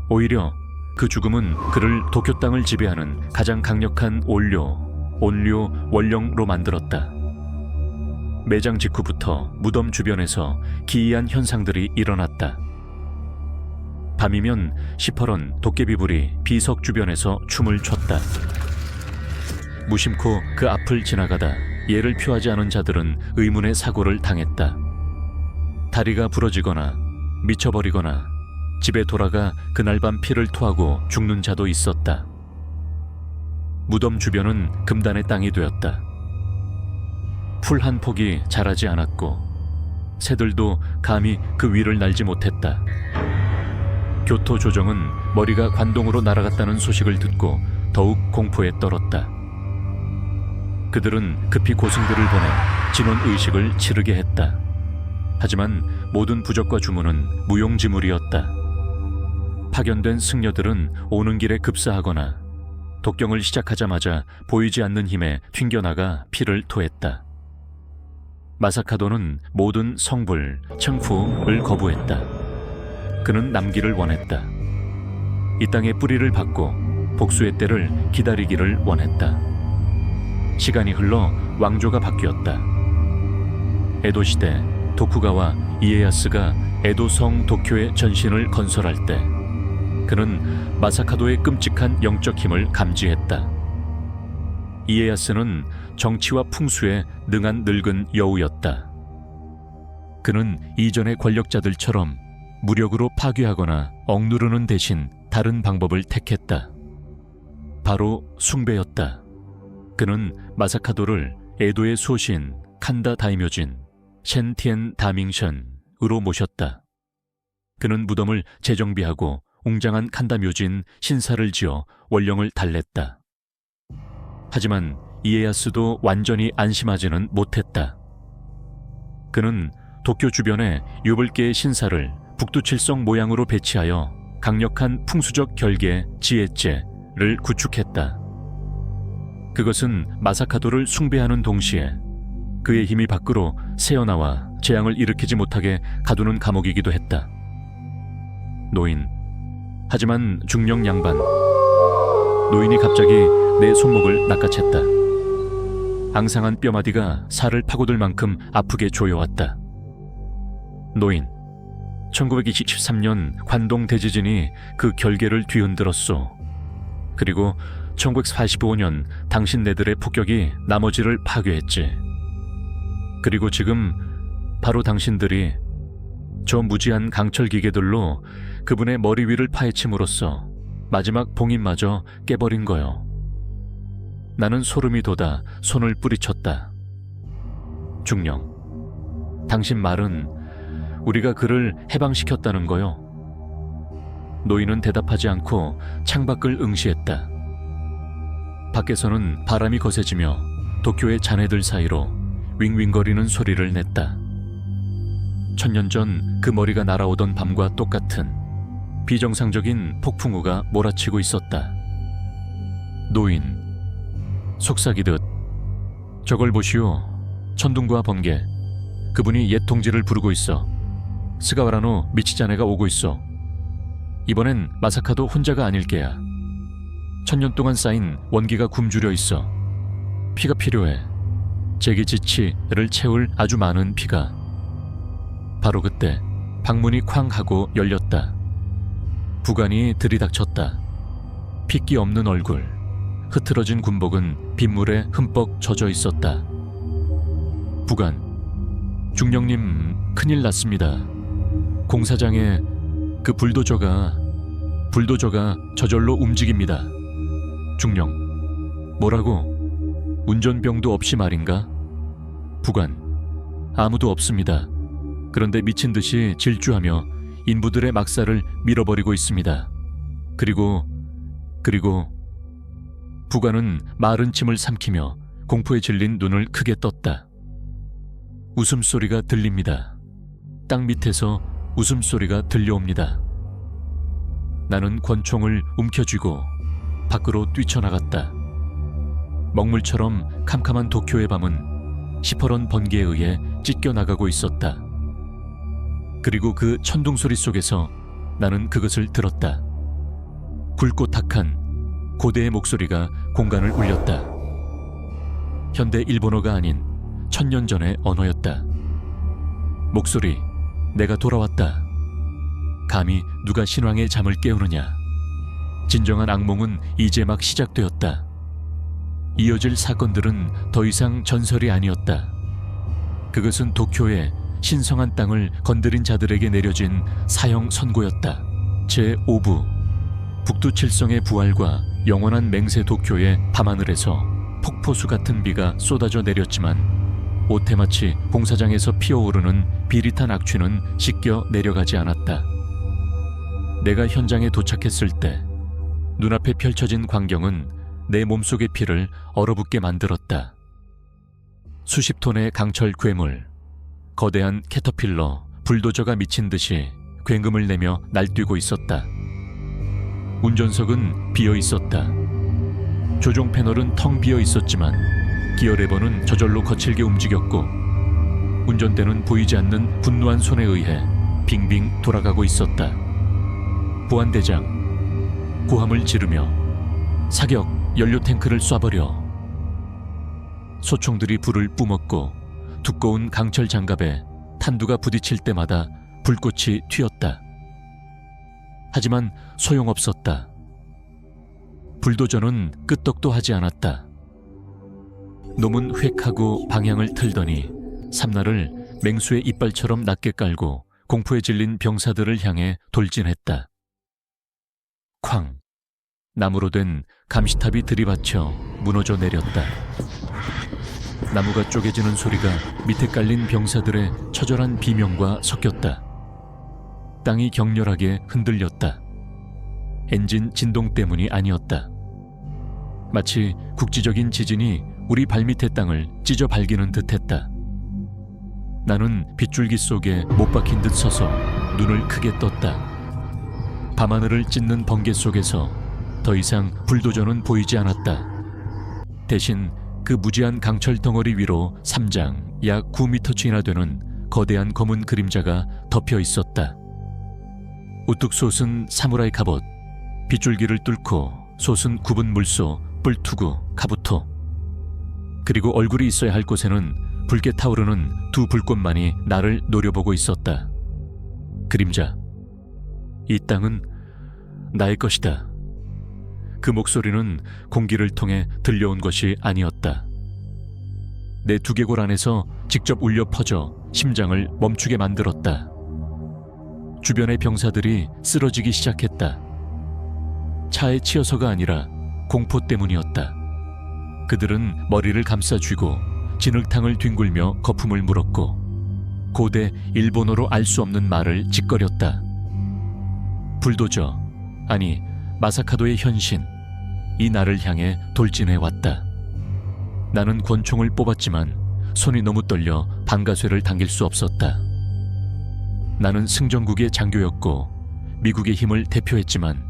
오히려 그 죽음은 그를 도쿄 땅을 지배하는 가장 강력한 온료 원령로 만들었다. 매장 직후부터 무덤 주변에서 기이한 현상들이 일어났다. 밤이면 시퍼런 도깨비불이 비석 주변에서 춤을 췄다. 무심코 그 앞을 지나가다 예를 표하지 않은 자들은 의문의 사고를 당했다. 다리가 부러지거나 미쳐버리거나 집에 돌아가 그날 밤 피를 토하고 죽는 자도 있었다. 무덤 주변은 금단의 땅이 되었다. 풀 한 폭이 자라지 않았고 새들도 감히 그 위를 날지 못했다. 교토 조정은 머리가 관동으로 날아갔다는 소식을 듣고 더욱 공포에 떨었다. 그들은 급히 고승들을 보내 진원 의식을 치르게 했다. 하지만 모든 부적과 주문은 무용지물이었다. 파견된 승려들은 오는 길에 급사하거나 독경을 시작하자마자 보이지 않는 힘에 튕겨나가 피를 토했다. 마사카도는 모든 성불, 청푸를 거부했다. 그는 남기를 원했다. 이 땅에 뿌리를 박고 복수의 때를 기다리기를 원했다. 시간이 흘러 왕조가 바뀌었다. 에도 시대 도쿠가와 이에야스가 에도성 도쿄의 전신을 건설할 때 그는 마사카도의 끔찍한 영적 힘을 감지했다. 이에야스는 정치와 풍수에 능한 늙은 여우였다. 그는 이전의 권력자들처럼 무력으로 파괴하거나 억누르는 대신 다른 방법을 택했다. 바로 숭배였다. 그는 마사카도를 에도의 소신 칸다 다이묘진 셴티엔 다밍션으로 모셨다. 그는 무덤을 재정비하고 웅장한 칸다 묘진 신사를 지어 원령을 달랬다. 하지만 이에야스도 완전히 안심하지는 못했다. 그는 도쿄 주변에 유불계의 신사를 북두칠성 모양으로 배치하여 강력한 풍수적 결계 지혜제를 구축했다. 그것은 마사카도를 숭배하는 동시에 그의 힘이 밖으로 새어나와 재앙을 일으키지 못하게 가두는 감옥이기도 했다. 노인, 하지만 중령 양반. 노인이 갑자기 내 손목을 낚아챘다. 앙상한 뼈마디가 살을 파고들 만큼 아프게 조여왔다. 노인, 1923년 관동 대지진이 그 결계를 뒤흔들었소. 그리고 1945년 당신네들의 폭격이 나머지를 파괴했지. 그리고 지금 바로 당신들이 저 무지한 강철 기계들로 그분의 머리 위를 파헤침으로써 마지막 봉인마저 깨버린 거요. 나는 소름이 돋아 손을 뿌리쳤다. 중령, 당신 말은 우리가 그를 해방시켰다는 거요. 노인은 대답하지 않고 창밖을 응시했다. 밖에서는 바람이 거세지며 도쿄의 잔해들 사이로 윙윙거리는 소리를 냈다. 1000년 전 그 머리가 날아오던 밤과 똑같은 비정상적인 폭풍우가 몰아치고 있었다. 노인, 속삭이듯, 저걸 보시오. 천둥과 번개. 그분이 옛 동지를 부르고 있어. 스가와라노 미치자네가 오고 있어. 이번엔 마사카도 혼자가 아닐 게야. 1000년 동안 쌓인 원기가 굶주려 있어. 피가 필요해. 제기지치를 채울 아주 많은 피가. 바로 그때 방문이 쾅 하고 열렸다. 부관이 들이닥쳤다. 핏기 없는 얼굴, 흐트러진 군복은 빗물에 흠뻑 젖어 있었다. 부관, 중령님 큰일 났습니다. 공사장에 그 불도저가 저절로 움직입니다. 중령, 뭐라고? 운전병도 없이 말인가? 부관, 아무도 없습니다. 그런데 미친 듯이 질주하며 인부들의 막사를 밀어버리고 있습니다. 그리고 부관은 마른 침을 삼키며 공포에 질린 눈을 크게 떴다. 웃음소리가 들립니다. 땅 밑에서 웃음소리가 들려옵니다. 나는 권총을 움켜쥐고 밖으로 뛰쳐나갔다. 먹물처럼 캄캄한 도쿄의 밤은 시퍼런 번개에 의해 찢겨나가고 있었다. 그리고 그 천둥소리 속에서 나는 그것을 들었다. 굵고 탁한 고대의 목소리가 공간을 울렸다. 현대 일본어가 아닌 1000년 전의 언어였다. 목소리, 내가 돌아왔다. 감히 누가 신왕의 잠을 깨우느냐. 진정한 악몽은 이제 막 시작되었다. 이어질 사건들은 더 이상 전설이 아니었다. 그것은 도쿄의 신성한 땅을 건드린 자들에게 내려진 사형 선고였다. 제5부 북두칠성의 부활과 영원한 맹세 도쿄의 밤하늘에서 폭포수 같은 비가 쏟아져 내렸지만 오테마치 공사장에서 피어오르는 비릿한 악취는 씻겨 내려가지 않았다. 내가 현장에 도착했을 때 눈앞에 펼쳐진 광경은 내 몸속의 피를 얼어붙게 만들었다. 수십 톤의 강철 괴물, 거대한 캐터필러, 불도저가 미친 듯이 굉음을 내며 날뛰고 있었다. 운전석은 비어 있었다. 조종 패널은 텅 비어 있었지만 기어 레버는 저절로 거칠게 움직였고 운전대는 보이지 않는 분노한 손에 의해 빙빙 돌아가고 있었다. 보안대장, 고함을 지르며 사격, 연료 탱크를 쏴버려. 소총들이 불을 뿜었고 두꺼운 강철 장갑에 탄두가 부딪힐 때마다 불꽃이 튀었다. 하지만 소용없었다. 불도저는 끄떡도 하지 않았다. 놈은 획하고 방향을 틀더니 삼날을 맹수의 이빨처럼 낮게 깔고 공포에 질린 병사들을 향해 돌진했다. 쾅! 나무로 된 감시탑이 들이받쳐 무너져 내렸다. 나무가 쪼개지는 소리가 밑에 깔린 병사들의 처절한 비명과 섞였다. 땅이 격렬하게 흔들렸다. 엔진 진동 때문이 아니었다. 마치 국지적인 지진이 우리 발밑의 땅을 찢어 발기는 듯했다. 나는 빗줄기 속에 못 박힌 듯 서서 눈을 크게 떴다. 밤하늘을 찢는 번개 속에서 더 이상 불도저는 보이지 않았다. 대신 그 무지한 강철 덩어리 위로 3장 약 9m쯤이나 되는 거대한 검은 그림자가 덮여 있었다. 우뚝 솟은 사무라이 갑옷, 빗줄기를 뚫고 솟은 굽은 물소, 뿔투구, 카부토. 그리고 얼굴이 있어야 할 곳에는 붉게 타오르는 두 불꽃만이 나를 노려보고 있었다. 그림자, 이 땅은 나의 것이다. 그 목소리는 공기를 통해 들려온 것이 아니었다. 내 두개골 안에서 직접 울려 퍼져 심장을 멈추게 만들었다. 주변의 병사들이 쓰러지기 시작했다. 차에 치여서가 아니라 공포 때문이었다. 그들은 머리를 감싸쥐고 진흙탕을 뒹굴며 거품을 물었고 고대 일본어로 알 수 없는 말을 짓거렸다. 불도저, 아니 마사카도의 현신, 이 나를 향해 돌진해 왔다. 나는 권총을 뽑았지만 손이 너무 떨려 방가쇠를 당길 수 없었다. 나는 승전국의 장교였고 미국의 힘을 대표했지만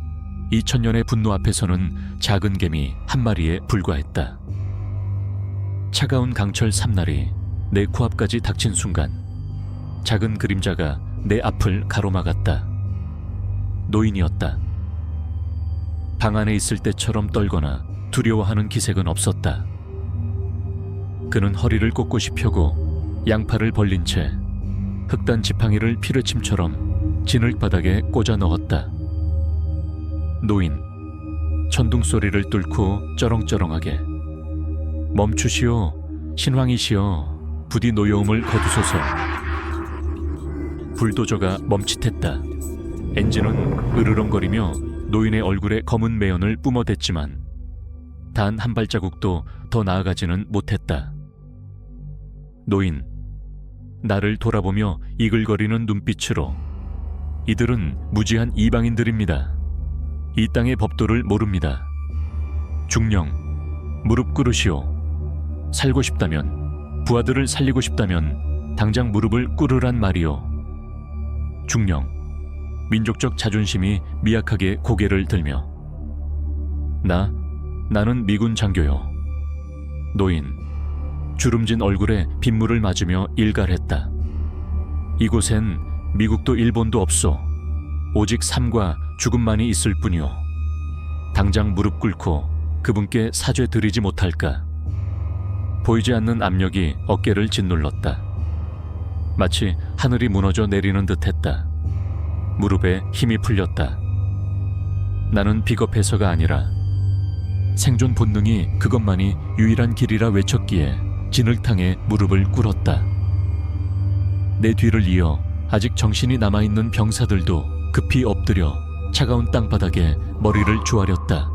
2000년의 분노 앞에서는 작은 개미 한 마리에 불과했다. 차가운 강철 삼날이 내 코앞까지 닥친 순간 작은 그림자가 내 앞을 가로막았다. 노인이었다. 방 안에 있을 때처럼 떨거나 두려워하는 기색은 없었다. 그는 허리를 꼿꼿이 펴고 양팔을 벌린 채 흑단 지팡이를 피르침처럼 진흙바닥에 꽂아 넣었다. 노인, 천둥 소리를 뚫고 쩌렁쩌렁하게 멈추시오, 신왕이시여, 부디 노여움을 거두소서. 불도저가 멈칫했다. 엔진은 으르렁거리며 노인의 얼굴에 검은 매연을 뿜어댔지만 단 한 발자국도 더 나아가지는 못했다. 노인, 나를 돌아보며 이글거리는 눈빛으로 이들은 무지한 이방인들입니다. 이 땅의 법도를 모릅니다. 중령, 무릎 꿇으시오. 살고 싶다면, 부하들을 살리고 싶다면 당장 무릎을 꿇으란 말이오. 중령, 민족적 자존심이 미약하게 고개를 들며 나는 미군 장교요. 노인, 주름진 얼굴에 빗물을 맞으며 일갈했다. 이곳엔 미국도 일본도 없소. 오직 삶과 죽음만이 있을 뿐이오. 당장 무릎 꿇고 그분께 사죄 드리지 못할까. 보이지 않는 압력이 어깨를 짓눌렀다. 마치 하늘이 무너져 내리는 듯했다. 무릎에 힘이 풀렸다. 나는 비겁해서가 아니라 생존 본능이 그것만이 유일한 길이라 외쳤기에 진흙탕에 무릎을 꿇었다. 내 뒤를 이어 아직 정신이 남아있는 병사들도 급히 엎드려 차가운 땅바닥에 머리를 조아렸다.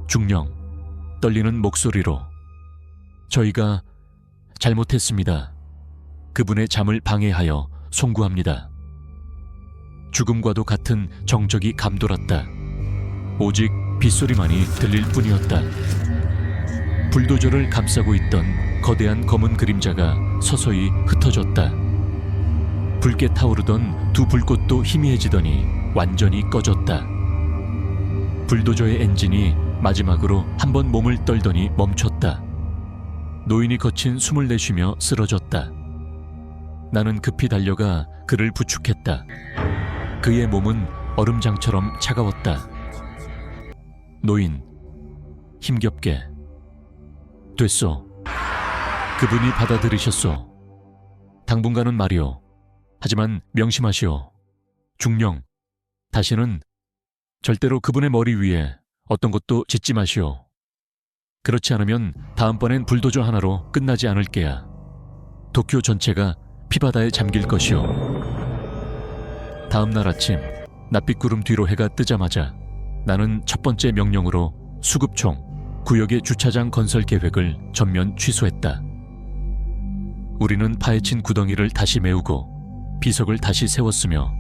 중령, 떨리는 목소리로 저희가 잘못했습니다. 그분의 잠을 방해하여 송구합니다. 죽음과도 같은 정적이 감돌았다. 오직 빗소리만이 들릴 뿐이었다. 불도저를 감싸고 있던 거대한 검은 그림자가 서서히 흩어졌다. 붉게 타오르던 두 불꽃도 희미해지더니 완전히 꺼졌다. 불도저의 엔진이 마지막으로 한번 몸을 떨더니 멈췄다. 노인이 거친 숨을 내쉬며 쓰러졌다. 나는 급히 달려가 그를 부축했다. 그의 몸은 얼음장처럼 차가웠다. 노인, 힘겹게. 됐소. 그분이 받아들이셨소. 당분간은 말이오. 하지만 명심하시오. 중령, 다시는 절대로 그분의 머리 위에 어떤 것도 짓지 마시오. 그렇지 않으면 다음번엔 불도저 하나로 끝나지 않을 게야. 도쿄 전체가 피바다에 잠길 것이오. 다음 날 아침, 낯빛 구름 뒤로 해가 뜨자마자 나는 첫 번째 명령으로 수급총, 구역의 주차장 건설 계획을 전면 취소했다. 우리는 파헤친 구덩이를 다시 메우고 비석을 다시 세웠으며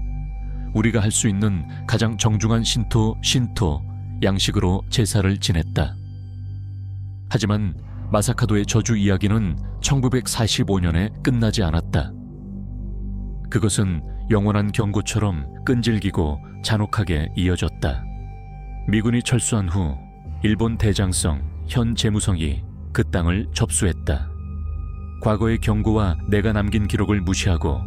우리가 할 수 있는 가장 정중한 신토 양식으로 제사를 지냈다. 하지만 마사카도의 저주 이야기는 1945년에 끝나지 않았다. 그것은 영원한 경고처럼 끈질기고 잔혹하게 이어졌다. 미군이 철수한 후 일본 대장성, 현 재무성이 그 땅을 접수했다. 과거의 경고와 내가 남긴 기록을 무시하고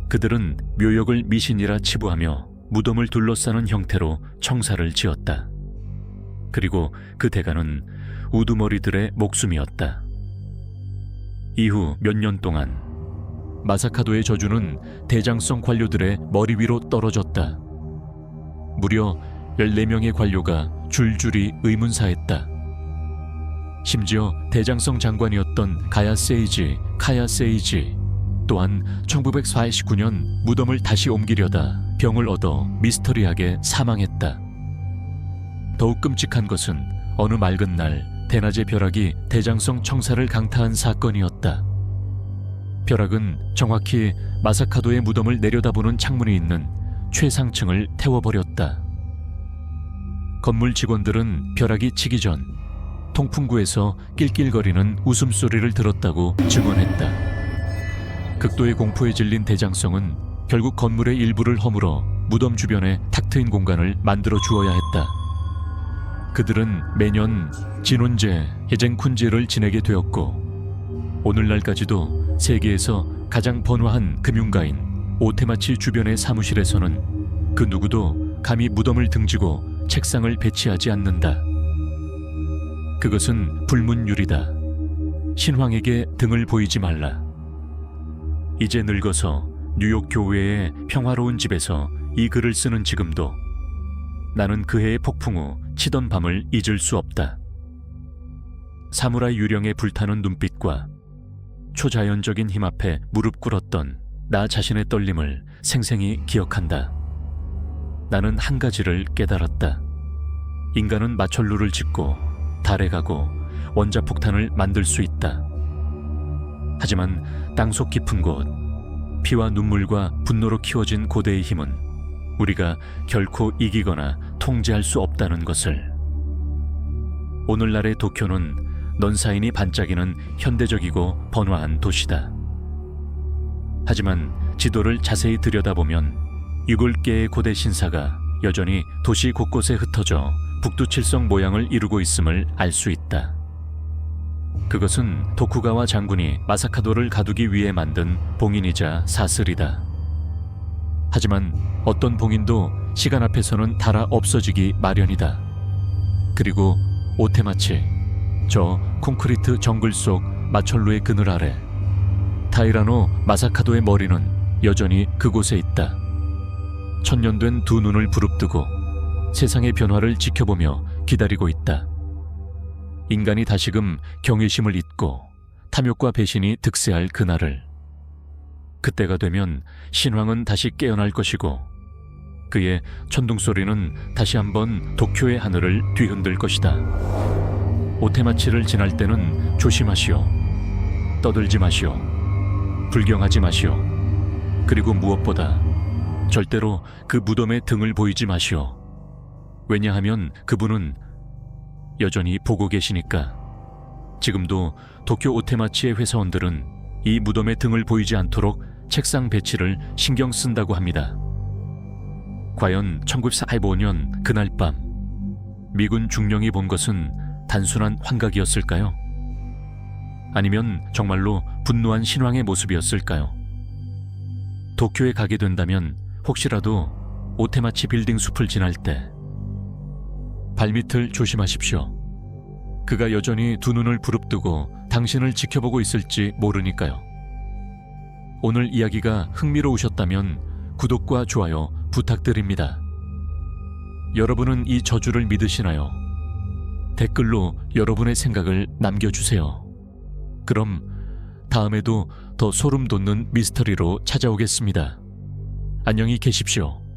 그들은 묘역을 미신이라 치부하며 무덤을 둘러싸는 형태로 청사를 지었다. 그리고 그 대가는 우두머리들의 목숨이었다. 이후 몇 년 동안 마사카도의 저주는 대장성 관료들의 머리 위로 떨어졌다. 무려 14명의 관료가 줄줄이 의문사했다. 심지어 대장성 장관이었던 카야 세이지 또한 1949년 무덤을 다시 옮기려다 병을 얻어 미스터리하게 사망했다. 더욱 끔찍한 것은 어느 맑은 날 대낮에 벼락이 대장성 청사를 강타한 사건이었다. 벼락은 정확히 마사카도의 무덤을 내려다보는 창문이 있는 최상층을 태워버렸다. 건물 직원들은 벼락이 치기 전 통풍구에서 낄낄거리는 웃음소리를 들었다고 증언했다. 극도의 공포에 질린 대장성은 결국 건물의 일부를 허물어 무덤 주변에 탁 트인 공간을 만들어 주어야 했다. 그들은 매년 진혼제, 해쟁쿤제를 지내게 되었고 오늘날까지도 세계에서 가장 번화한 금융가인 오테마치 주변의 사무실에서는 그 누구도 감히 무덤을 등지고 책상을 배치하지 않는다. 그것은 불문율이다. 신황에게 등을 보이지 말라. 이제 늙어서 뉴욕 교외의 평화로운 집에서 이 글을 쓰는 지금도 나는 그 해의 폭풍 후 치던 밤을 잊을 수 없다. 사무라이 유령의 불타는 눈빛과 초자연적인 힘 앞에 무릎 꿇었던 나 자신의 떨림을 생생히 기억한다. 나는 한 가지를 깨달았다. 인간은 마철루를 짓고 달에 가고 원자폭탄을 만들 수 있다. 하지만 땅속 깊은 곳, 피와 눈물과 분노로 키워진 고대의 힘은 우리가 결코 이기거나 통제할 수 없다는 것을. 오늘날의 도쿄는 넌사인이 반짝이는 현대적이고 번화한 도시다. 하지만 지도를 자세히 들여다보면 6개의 고대 신사가 여전히 도시 곳곳에 흩어져 북두칠성 모양을 이루고 있음을 알 수 있다. 그것은 도쿠가와 장군이 마사카도를 가두기 위해 만든 봉인이자 사슬이다. 하지만 어떤 봉인도 시간 앞에서는 닳아 없어지기 마련이다. 그리고 오테마치, 저 콘크리트 정글 속 마철루의 그늘 아래 타이라노 마사카도의 머리는 여전히 그곳에 있다. 천년된 두 눈을 부릅뜨고 세상의 변화를 지켜보며 기다리고 있다. 인간이 다시금 경외심을 잊고 탐욕과 배신이 득세할 그날을. 그때가 되면 신황은 다시 깨어날 것이고 그의 천둥소리는 다시 한번 도쿄의 하늘을 뒤흔들 것이다. 오테마치를 지날 때는 조심하시오. 떠들지 마시오. 불경하지 마시오. 그리고 무엇보다 절대로 그 무덤에 등을 보이지 마시오. 왜냐하면 그분은 여전히 보고 계시니까. 지금도 도쿄 오테마치의 회사원들은 이 무덤에 등을 보이지 않도록 책상 배치를 신경 쓴다고 합니다. 과연 1945년 그날 밤 미군 중령이 본 것은 단순한 환각이었을까요? 아니면 정말로 분노한 신왕의 모습이었을까요? 도쿄에 가게 된다면 혹시라도 오테마치 빌딩 숲을 지날 때 발밑을 조심하십시오. 그가 여전히 두 눈을 부릅뜨고 당신을 지켜보고 있을지 모르니까요. 오늘 이야기가 흥미로우셨다면 구독과 좋아요 부탁드립니다. 여러분은 이 저주를 믿으시나요? 댓글로 여러분의 생각을 남겨주세요. 그럼 다음에도 더 소름 돋는 미스터리로 찾아오겠습니다. 안녕히 계십시오.